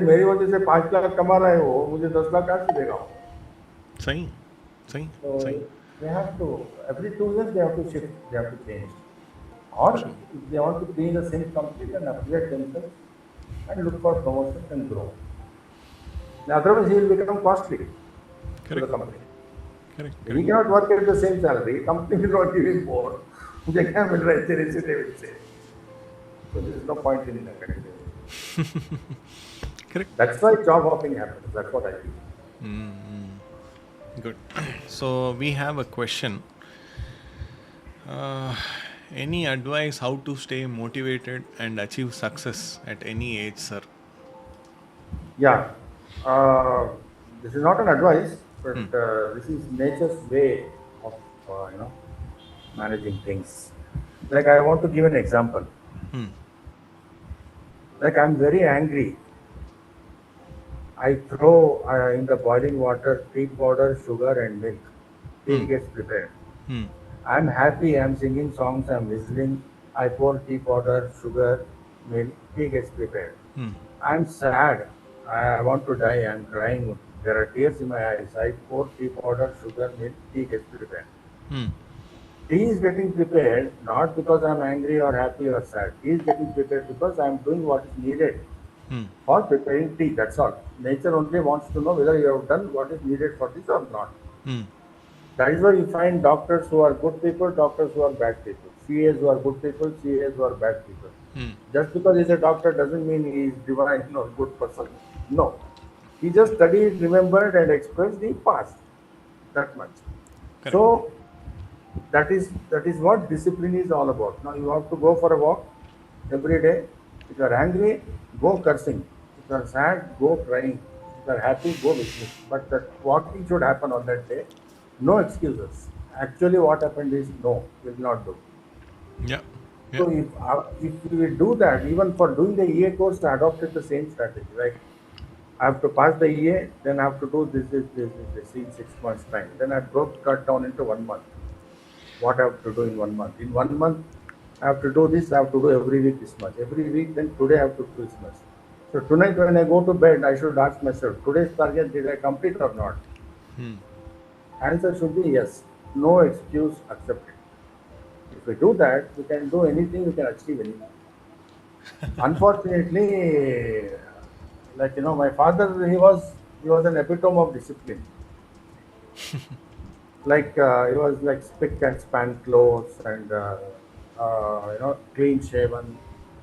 मेरी वजह से 5 लाख कमा रहा है वो, मुझे 10 लाख कहाँ से देगा? Same. Same. So Same. they have to, every 2 years they have to shift, they have to change. Or if they want to be in the same company, then upgrade themselves and look for promotion and grow. Otherwise, he will become costly to the Correct. company. Correct. He cannot work at the same salary, company will not give him more. They can't will write their they will say. So there is no point in that. Correct. That's why job hopping happens. That's what I feel. Good. So we have a question. Any advice how to stay motivated and achieve success at any age, sir? Yeah. This is not an advice, but this is nature's way of managing things. Like I want to give an example. Like I'm very angry. I throw in the boiling water tea powder, sugar, and milk. Tea gets prepared. I'm happy. I'm singing songs. I'm whistling. I pour tea powder, sugar, milk. Tea gets prepared. I'm sad. I want to die. I'm crying. There are tears in my eyes. I pour tea powder, sugar, milk. Tea gets prepared. Tea is getting prepared not because I'm angry or happy or sad. Tea is getting prepared because I'm doing what is needed Hmm. for preparing tea. That's all. Nature only wants to know whether you have done what is needed for this or not. Hmm. That is why you find doctors who are good people, doctors who are bad people, CAs who are good people, CAs who are bad people. Hmm. Just because he's a doctor doesn't mean he is divine or good person. No. He just studied, remembered, and expressed the past. That much. Correct. So that is what discipline is all about. Now you have to go for a walk every day. If you are angry, go cursing. If you are sad, go crying. If you are happy, go whistling. But that walking should happen on that day. No excuses. Actually, what happened is no, will not do. Yeah. Yeah. So if we do that, even for doing the EA course, I adopted the same strategy. Like I have to pass the EA, then I have to do this in 6 months time. Then I broke cut down into 1 month. What I have to do in 1 month? In 1 month, I have to do this. I have to do every week this much. Every week, then today I have to do this much. So tonight when I go to bed, I should ask myself, today's target did I complete or not? Hmm. Answer should be yes. No excuse accepted. If we do that, we can do anything. We can achieve anything. Unfortunately, my father, he was an epitome of discipline. Like he was like spick and span clothes and clean shaven,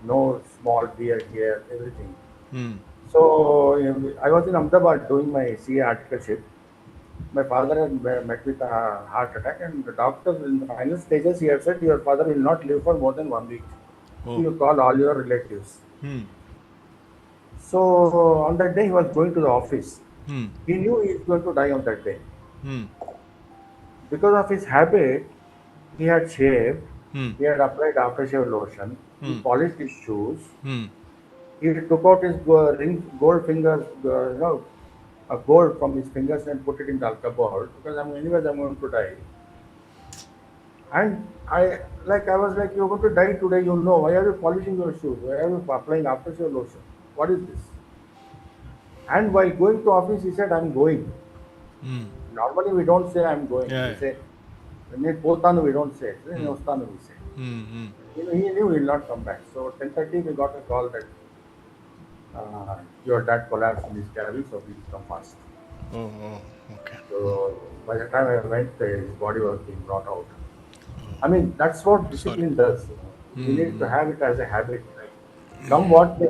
no small beard here, everything. Hmm. So I was in Ahmedabad doing my CA articleship. My father had met with a heart attack, and the doctor in the final stages he had said, "Your father will not live for more than 1 week. So Oh. you call all your relatives." Hmm. So on that day he was going to the office. Hmm. He knew he is going to die on that day. Hmm. Because of his habit, he had shaved, Hmm. he had applied aftershave lotion, he Hmm. polished his shoes, Hmm. he took out his gold fingers, a gold from his fingers and put it in the alcohol because anyways I'm going to die. And I was like, you're going to die today, you know. Why are you polishing your shoes? Why are you applying aftershave lotion? What is this? And while going to office, he said, I'm going. Hmm. Normally we don't say I'm going. Yeah. We Yeah. say, "Potanu," we don't say it. Hmm. "Ostanu," we say. Hmm. Hmm. He knew he will not come back. So 10:30 we got a call that your dad collapsed in his cabin, so please come fast. Oh. Oh. Okay. Hmm. So by the time I went, his body was being brought out. I mean, that's what Sorry. discipline does. We Hmm. need to Hmm. have it as a habit. Like, come what may,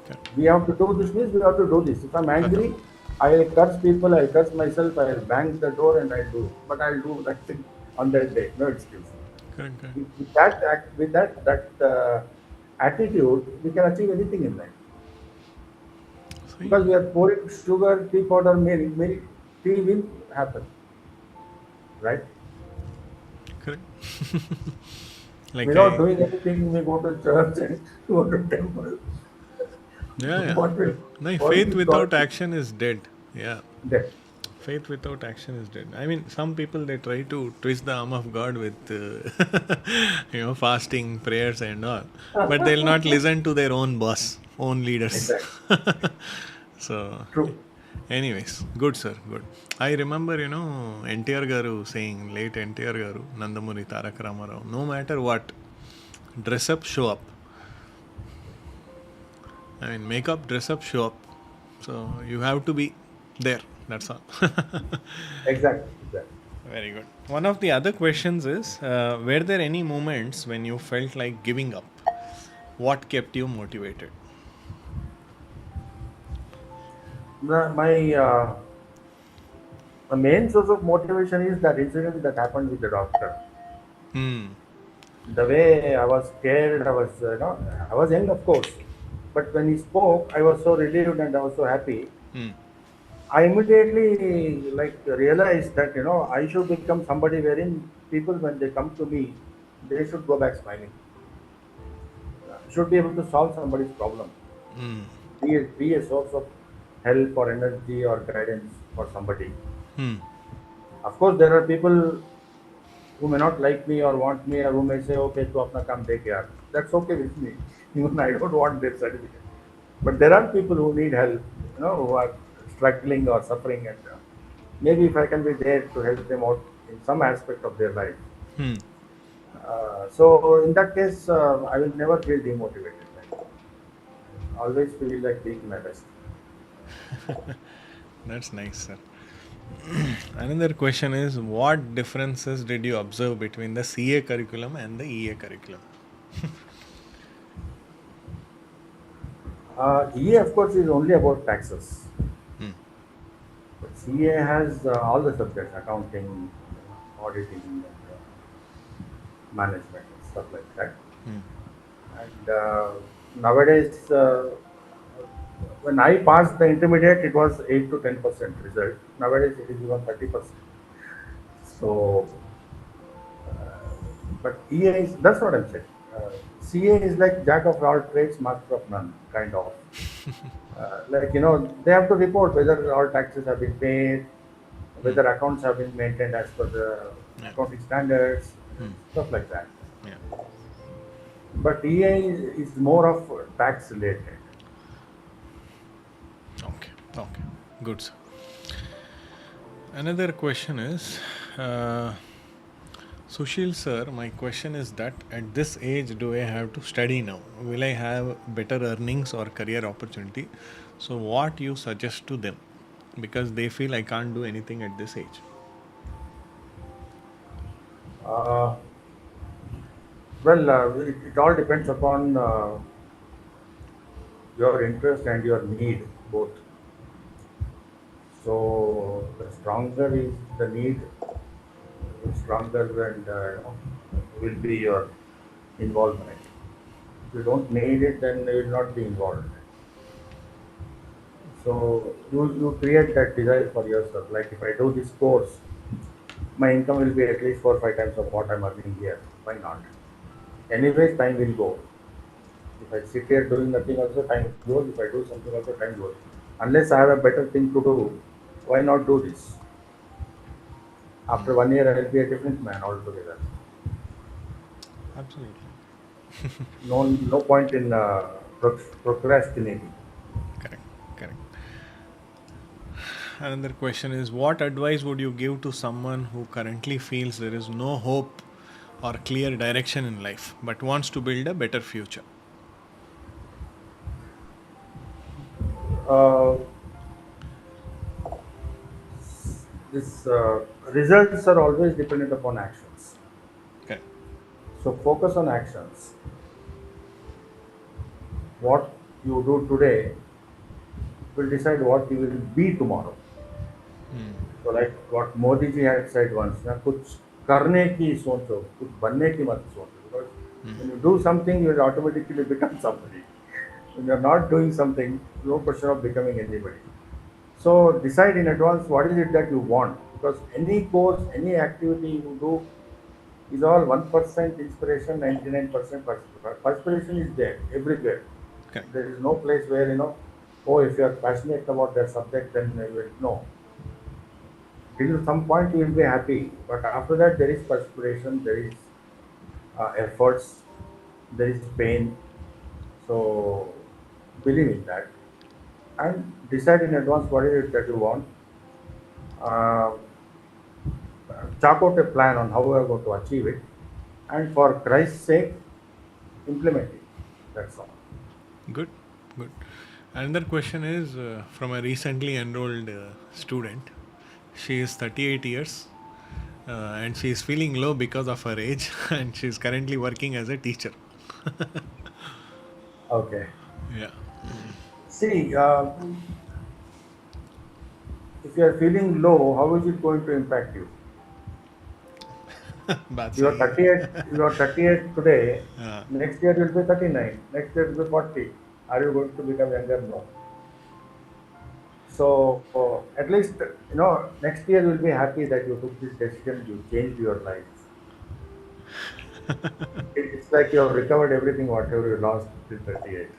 Correct. we have to do this means we have to do this. If I'm Correct. angry, I'll curse people, I'll curse myself, I'll bang the door and I'll do it. But I'll do that thing on that day. No excuse. Correct. Correct. With that attitude, we can achieve anything in life. See. Because we are pouring sugar, tea powder, milk, tea will happen, right? Correct. Like Without I. doing anything, we go to church and go to temple. Yeah. Yeah. What will No, what faith will God without do? action is dead. Yeah. There. Faith without action is dead. I mean, some people they try to twist the arm of God with, fasting, prayers, and all, but they'll not listen to their own boss, own leaders. Exactly. So, True. anyways, good sir, good. I remember, NTR Garu saying, late NTR Garu, Nandamuri Tarak Ramarao, no matter what, dress up, show up. I mean, make up, dress up, show up. So you have to be there. That's all. Exactly. Exactly. Very good. One of the other questions is, were there any moments when you felt like giving up? What kept you motivated? My main source of motivation is that incident that happened with the doctor. Hmm. The way I was scared, I was young, of course, but when he spoke, I was so relieved and I was so happy. Hmm. I immediately realized that I should become somebody wherein people when they come to me, they should go back smiling. Should be able to solve somebody's problem. Hmm. Be a source of help or energy or guidance for somebody. Hmm. Of course, there are people who may not like me or want me or who may say, okay, to apna kam dekh yaar. That's okay with me. Even I don't want their certificate. But there are people who need help, who are struggling or suffering, and maybe if I can be there to help them out in some aspect of their life. Hmm. So in that case, I will never feel demotivated. always feel like being my best. That's nice, sir. Another question is, what differences did you observe between the CA curriculum and the EA curriculum? EA, of course, is only about taxes. Hmm. But CA has all the subjects, accounting, auditing, and management, and stuff like that. Hmm. And nowadays, when I passed the intermediate, it was 8 to 10% result. Nowadays, it is even 30%. So, but EA is, that's what I'm saying. CA is like jack of all trades, master of none, kind of. Like, they have to report whether all taxes have been paid, Hmm. whether accounts have been maintained as per the Yeah. accounting standards, Hmm. stuff like that. Yeah. But EA is more of tax related. Okay. Okay. Good, sir. Another question is, uh, Sushil sir, my question is that at this age, do I have to study now? Will I have better earnings or career opportunity? So, what you suggest to them? Because they feel I can't do anything at this age. Uh, it all depends upon your interest and your need both. So the stronger is the need, the stronger and will be your involvement. If you don't need it, then you will not be involved. So you create that desire for yourself. Like if I do this course, my income will be at least 4 or 5 times of what I'm earning here. Why not? Anyways, time will go. If I sit here doing nothing, also time goes. If I do something, also time goes. Unless I have a better thing to do, why not do this? After 1 year, I will be a different man altogether. Absolutely. No point in procrastinating. Correct. Correct. Another question is, what advice would you give to someone who currently feels there is no hope or clear direction in life but wants to build a better future? Uh, this Results are always dependent upon actions. Correct. So focus on actions. What you do today will decide what you will be tomorrow. Hmm. So like what Modi ji had said once, ना कुछ करने की सोचो, कुछ बनने की मत सोचो. Because when you do something, you will automatically become somebody. When you are not doing something, no question of becoming anybody. So decide in advance what is it that you want. Because any course, any activity you do is all 1% inspiration, 99% perspiration is there everywhere. Correct. There is no place where oh, if you are passionate about that subject, then you will no. Till some point you will be happy, but after that there is perspiration, there is efforts, there is pain. So believe in that and decide in advance what is it that you want. Uh, Chalk out a plan on how you are going to achieve it, and for Christ's sake, implement it. That's all. Good. Good. Another question is from a recently enrolled student. She is 38 years and she is feeling low because of her age and she is currently working as a teacher. Okay. Yeah. See, if you are feeling low, how is it going to impact you? बात You are सही है. 38. You are 38 today. हाँ. Next year you will be 39. Next year you will be 40. Are you going to become younger? No. So at least next year you will be happy that you took this decision. You changed your life. It's like you have recovered everything whatever you lost till 38.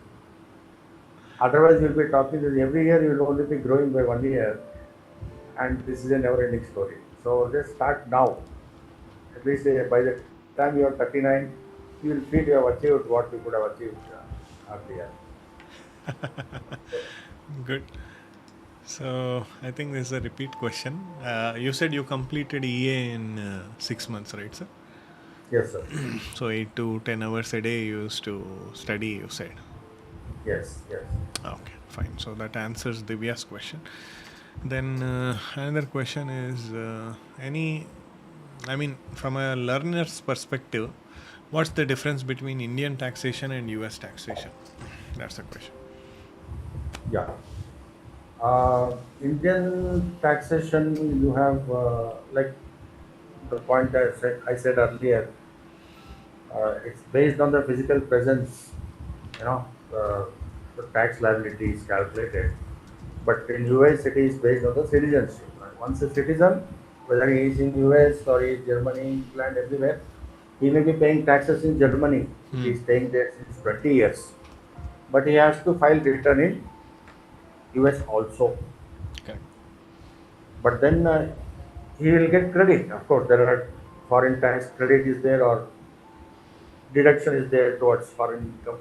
Otherwise, you'll be talking this every year. You'll only be growing by 1 year, and this is a never-ending story. So just start now. At least by the time you are 39, you will feel you have achieved what you could have achieved earlier. So, Good. So I think this is a repeat question. You said you completed EA in 6 months, right, sir? yes, sir. So 8 to 10 hours a day you used to study, you said. Yes, yes. Okay, fine. So that answers Divya's question. Then another question is I mean, from a learner's perspective, what's the difference between Indian taxation and US taxation? That's the question. Yeah. Indian taxation, you have like the point I said earlier, it's based on the physical presence, you know, the tax liability is calculated. But in US, it is based on the citizenship. And once a citizen, whether he is in US or he is Germany, England, everywhere, he may be paying taxes in Germany if he Hmm. is staying there since 20 years. But he has to file return in US also. Correct. But then he will get credit. Of course, there are foreign tax credit is there or deduction is there towards foreign income,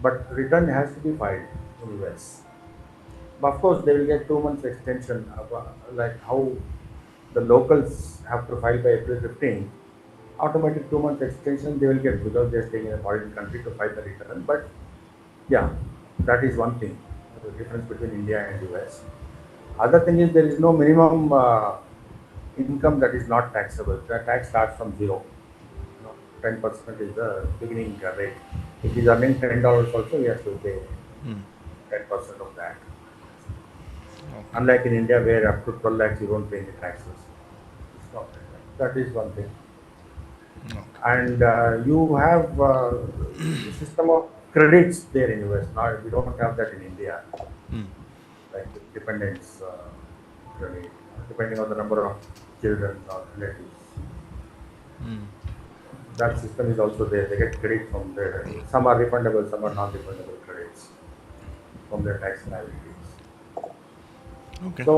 but return has to be filed in US. But of course, they will get 2 months extension, like how the locals have to file by April 15. Automatic 2 months extension they will get because they are staying in a foreign country to file the return. But yeah, that is one thing, the difference between India and US. Other thing is there is no minimum income that is not taxable. The tax starts from zero. 10% is the beginning rate. If he's earning $10 also, he has to pay Hmm. 10% of that. Okay. Unlike in India, where up to 12 lakhs you don't pay any taxes. It's not like that. That is one thing. Okay. And you have system of credits there in US. Now we don't have that in India, Hmm. like dependents credit, depending on the number of children or relatives. Hmm. That Oh, system is also there. They get credit from there. Some are refundable, some are non-refundable credits from their tax liabilities. okay. So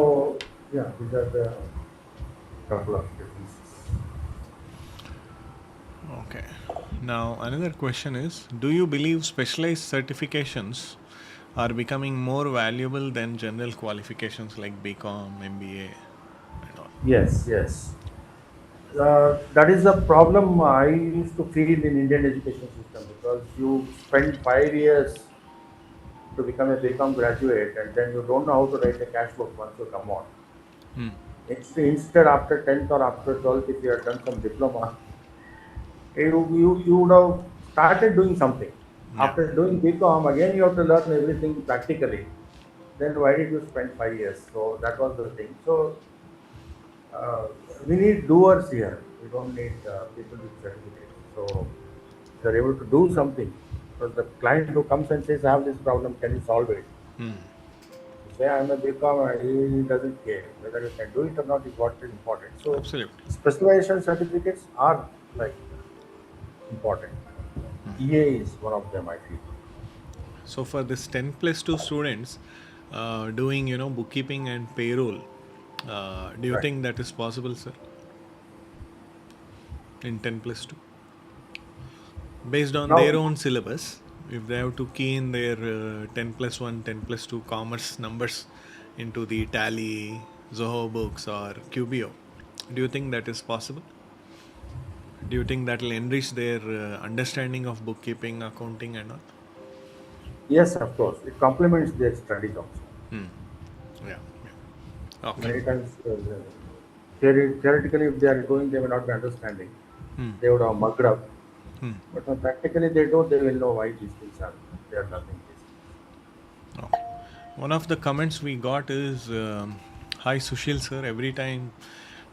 yeah, these are the couple of differences. Okay. Now, another question is, do you believe specialized certifications are becoming more valuable than general qualifications like BCom, MBA, and all? Yes, yes. That is the problem I used to feel in Indian education system because you spend 5 years to become a BCom graduate and then you don't know how to write a cash book once you come out. Hmm. Instead, after 10th or after 12th, if you have done some diploma, you would have started doing something. Yeah. After doing BCom, again you have to learn everything practically. Then why did you spend 5 years? So that was the thing. So uh, we need doers here. We don't need people with certificates. So if you're able to do something, because the client who comes and says, I have this problem, can you solve it? Hmm. You say, I'm a BCom, he doesn't care. Whether you can do it or not is what is important. So Absolutely. specialization certificates are like important. EA is one of them, I feel. So for this 10 plus 2 students doing, bookkeeping and payroll, do you Right. think that is possible, sir, in 10 plus 2? Based on their Now, own syllabus, if they have to key in their 10 plus 1, 10 plus 2 commerce numbers into the Tally, Zoho books or QBO, do you think that is possible? Do you think that will enrich their understanding of bookkeeping, accounting, and all? yes, of course, it complements their studies also. Hmm. Yeah. Yeah. Okay. Many times, theoretically, if they are going, they may not be understanding. Hmm. They would have mugged up. Hmm. But when practically they do, they will know why these things are. They are learning these Okay. One of the comments we got is, "Hi Sushil sir, every time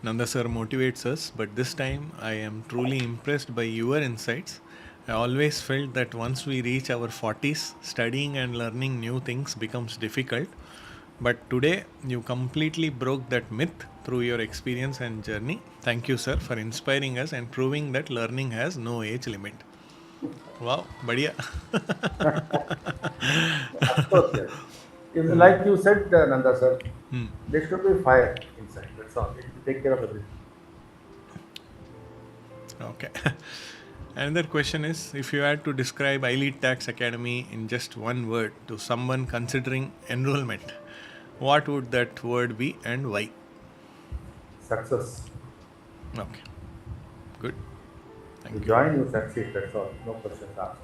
Nanda sir motivates us, but this time I am truly impressed by your insights. I always felt that once we reach our 40s, studying and learning new things becomes difficult. But today, you completely broke that myth through your experience and journey. Thank you, sir, for inspiring us and proving that learning has no age limit." Wow, बढ़िया. things. Of course, yes. Like you said, Nanda sir, there should be fire inside. That's all. It will take care of everything. Okay. Another question is, if you had to describe iLead Tax Academy in just one word to someone considering enrollment, what would that word be and why? Success. Okay, good. You Thank you. join, you succeed. That's all. No questions asked.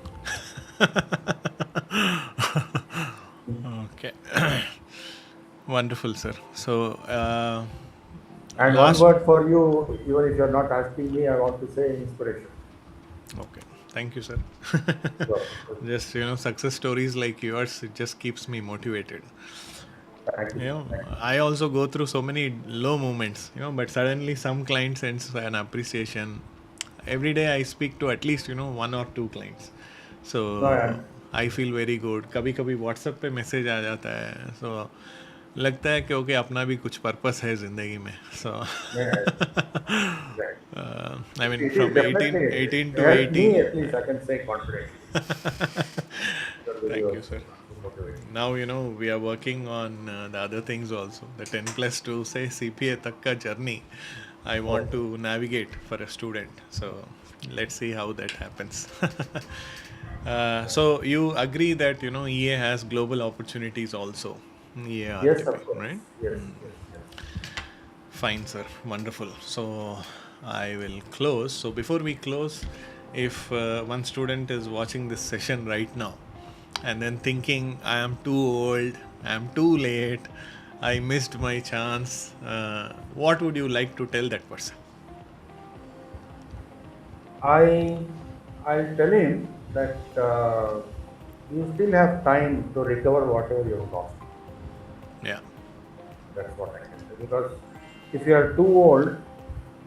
Wonderful, sir. So, And one last. word for you, even if you're not asking me, I want to say inspiration. Okay. Thank you, sir. So, Just, success stories like yours, it just keeps me motivated. thank you. Thank you. I also go through so many low moments, but suddenly some client sends an appreciation. Every day I speak to at least, one or two clients. No, So I feel very good. कभी कभी WhatsApp पे message आ जाता है. So लगता है कि okay अपना भी कुछ पर्पस है ज़िंदगी में. So yeah, right. I mean It is from definitely 18 to helped 80. me at least. I can say confidently. You're very Thank well you, sir. motivated. Now we are working on the other things also. The 10 plus 2 say CPA tak ka journey. I want Okay. to navigate for a student. So let's see how that happens. So you agree that EA has global opportunities also. EA Yes, RTP, of course. right? Yes, yes, yes. Fine, sir. Wonderful. So I will close. So before we close, if one student is watching this session right now and then thinking, I am too old, I am too late, I missed my chance, what would you like to tell that person? I I'll tell him that you still have time to recover whatever you've lost. Yeah, That's what I can say. Because if you are too old,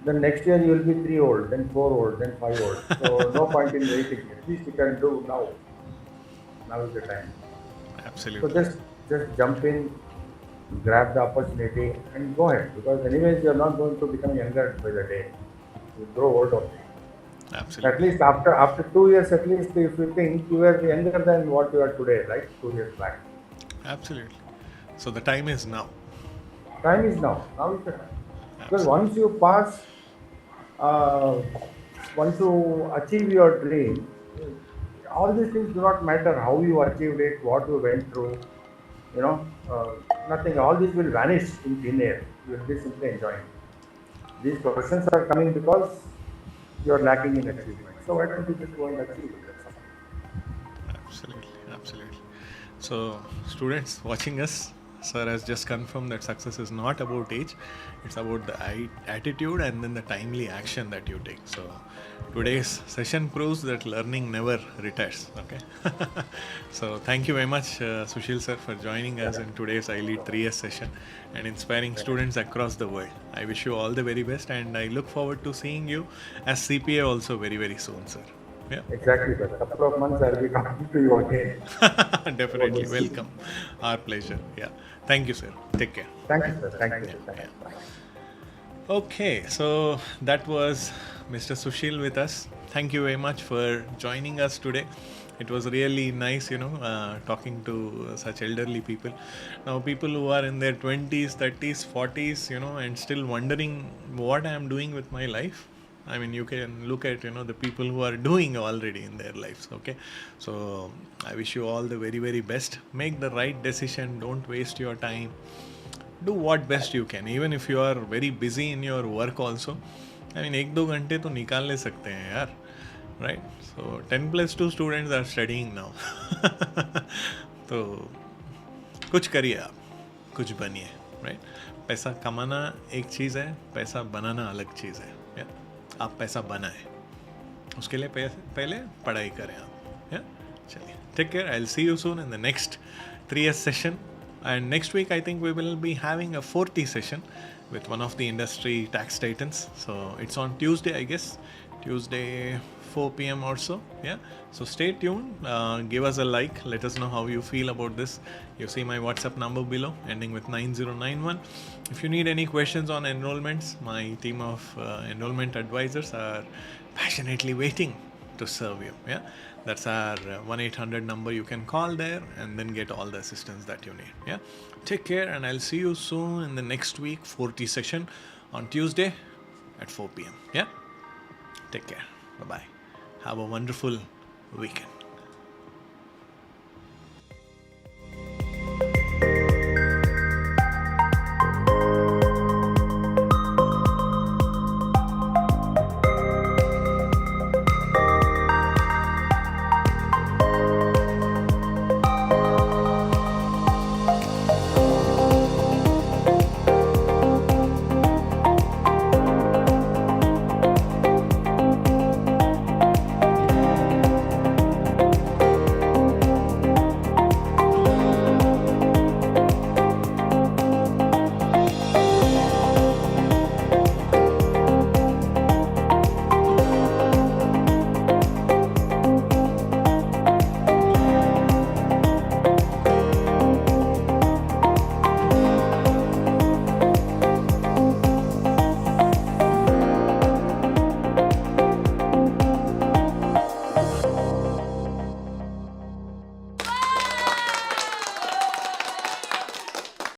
then next year you will be 3 old, then 4 old, then 5 old. So no point in waiting. At least you can do now. Now is the time. So absolutely. just jump in, grab the opportunity, and go ahead. Because anyways, you're not going to become younger by the day. You grow old only. At Absolutely. least after 2 years, at least if you think you were younger than what you are today, right? 2 years back. Absolutely. So the time is now. Time is now. Now is the time. Because Absolutely. once you pass, uh, once you achieve your dream, all these things do not matter how you achieved it, what you went through. You know, nothing. All this will vanish in thin air. You will be simply enjoying. These questions are coming because you are lacking in achievement. So why don't you just go and achieve it? That's all. Absolutely, absolutely. So, students watching us, sir has just confirmed that success is not about age, it's about the attitude and then the timely action that you take. So, today's session proves that learning never retires. Okay. So, thank you very much, Sushil sir, for joining us Yeah. in today's iLead 3S session and inspiring students across the world. I wish you all the very best and I look forward to seeing you as CPA also very, very soon, sir. Yeah. Exactly, sir. Couple of months I'll be talking to you again about Definitely. this. Welcome. Our pleasure. Yeah. Thank you, sir. Take care. Thank you, sir. Thank you. Yeah. Thank Yeah. you. Bye. Okay. So that was Mr. Sushil with us. Thank you very much for joining us today. It was really nice, talking to such elderly people. Now, people who are in their 20s, 30s, 40s, and still wondering what I am doing with my life. I mean, you can look at the people who are doing already in their lives. Okay, so I wish you all the very very best. Make the right decision. Don't waste your time. Do what best you can. Even if you are very busy in your work also. I mean, एक दो घंटे तो निकाल ले सकते हैं यार, right? So 10+2 students are studying now. तो कुछ करिए आप, कुछ बनिए, राइट? पैसा कमाना एक चीज़ है, पैसा बनाना अलग चीज़ है. या आप पैसा बनाएं, उसके लिए पहले पढ़ाई करें आप. या चलिए, take care. I will see you soon in the next 3S session. And next week, I think we will be having a 4T session with one of the industry tax titans. So it's on Tuesday, I guess. Tuesday, 4 p.m. or so. Yeah. So stay tuned. Give us a like. Let us know how you feel about this. You see my WhatsApp number below, ending with 9091. If you need any questions on enrollments, my team of enrollment advisors are passionately waiting to serve you. Yeah, that's our 1-800 number. You can call there and then get all the assistance that you need. Yeah, take care and I'll see you soon in the next week 40 session on Tuesday at 4 p.m. Yeah, take care. Bye bye. Have a wonderful weekend.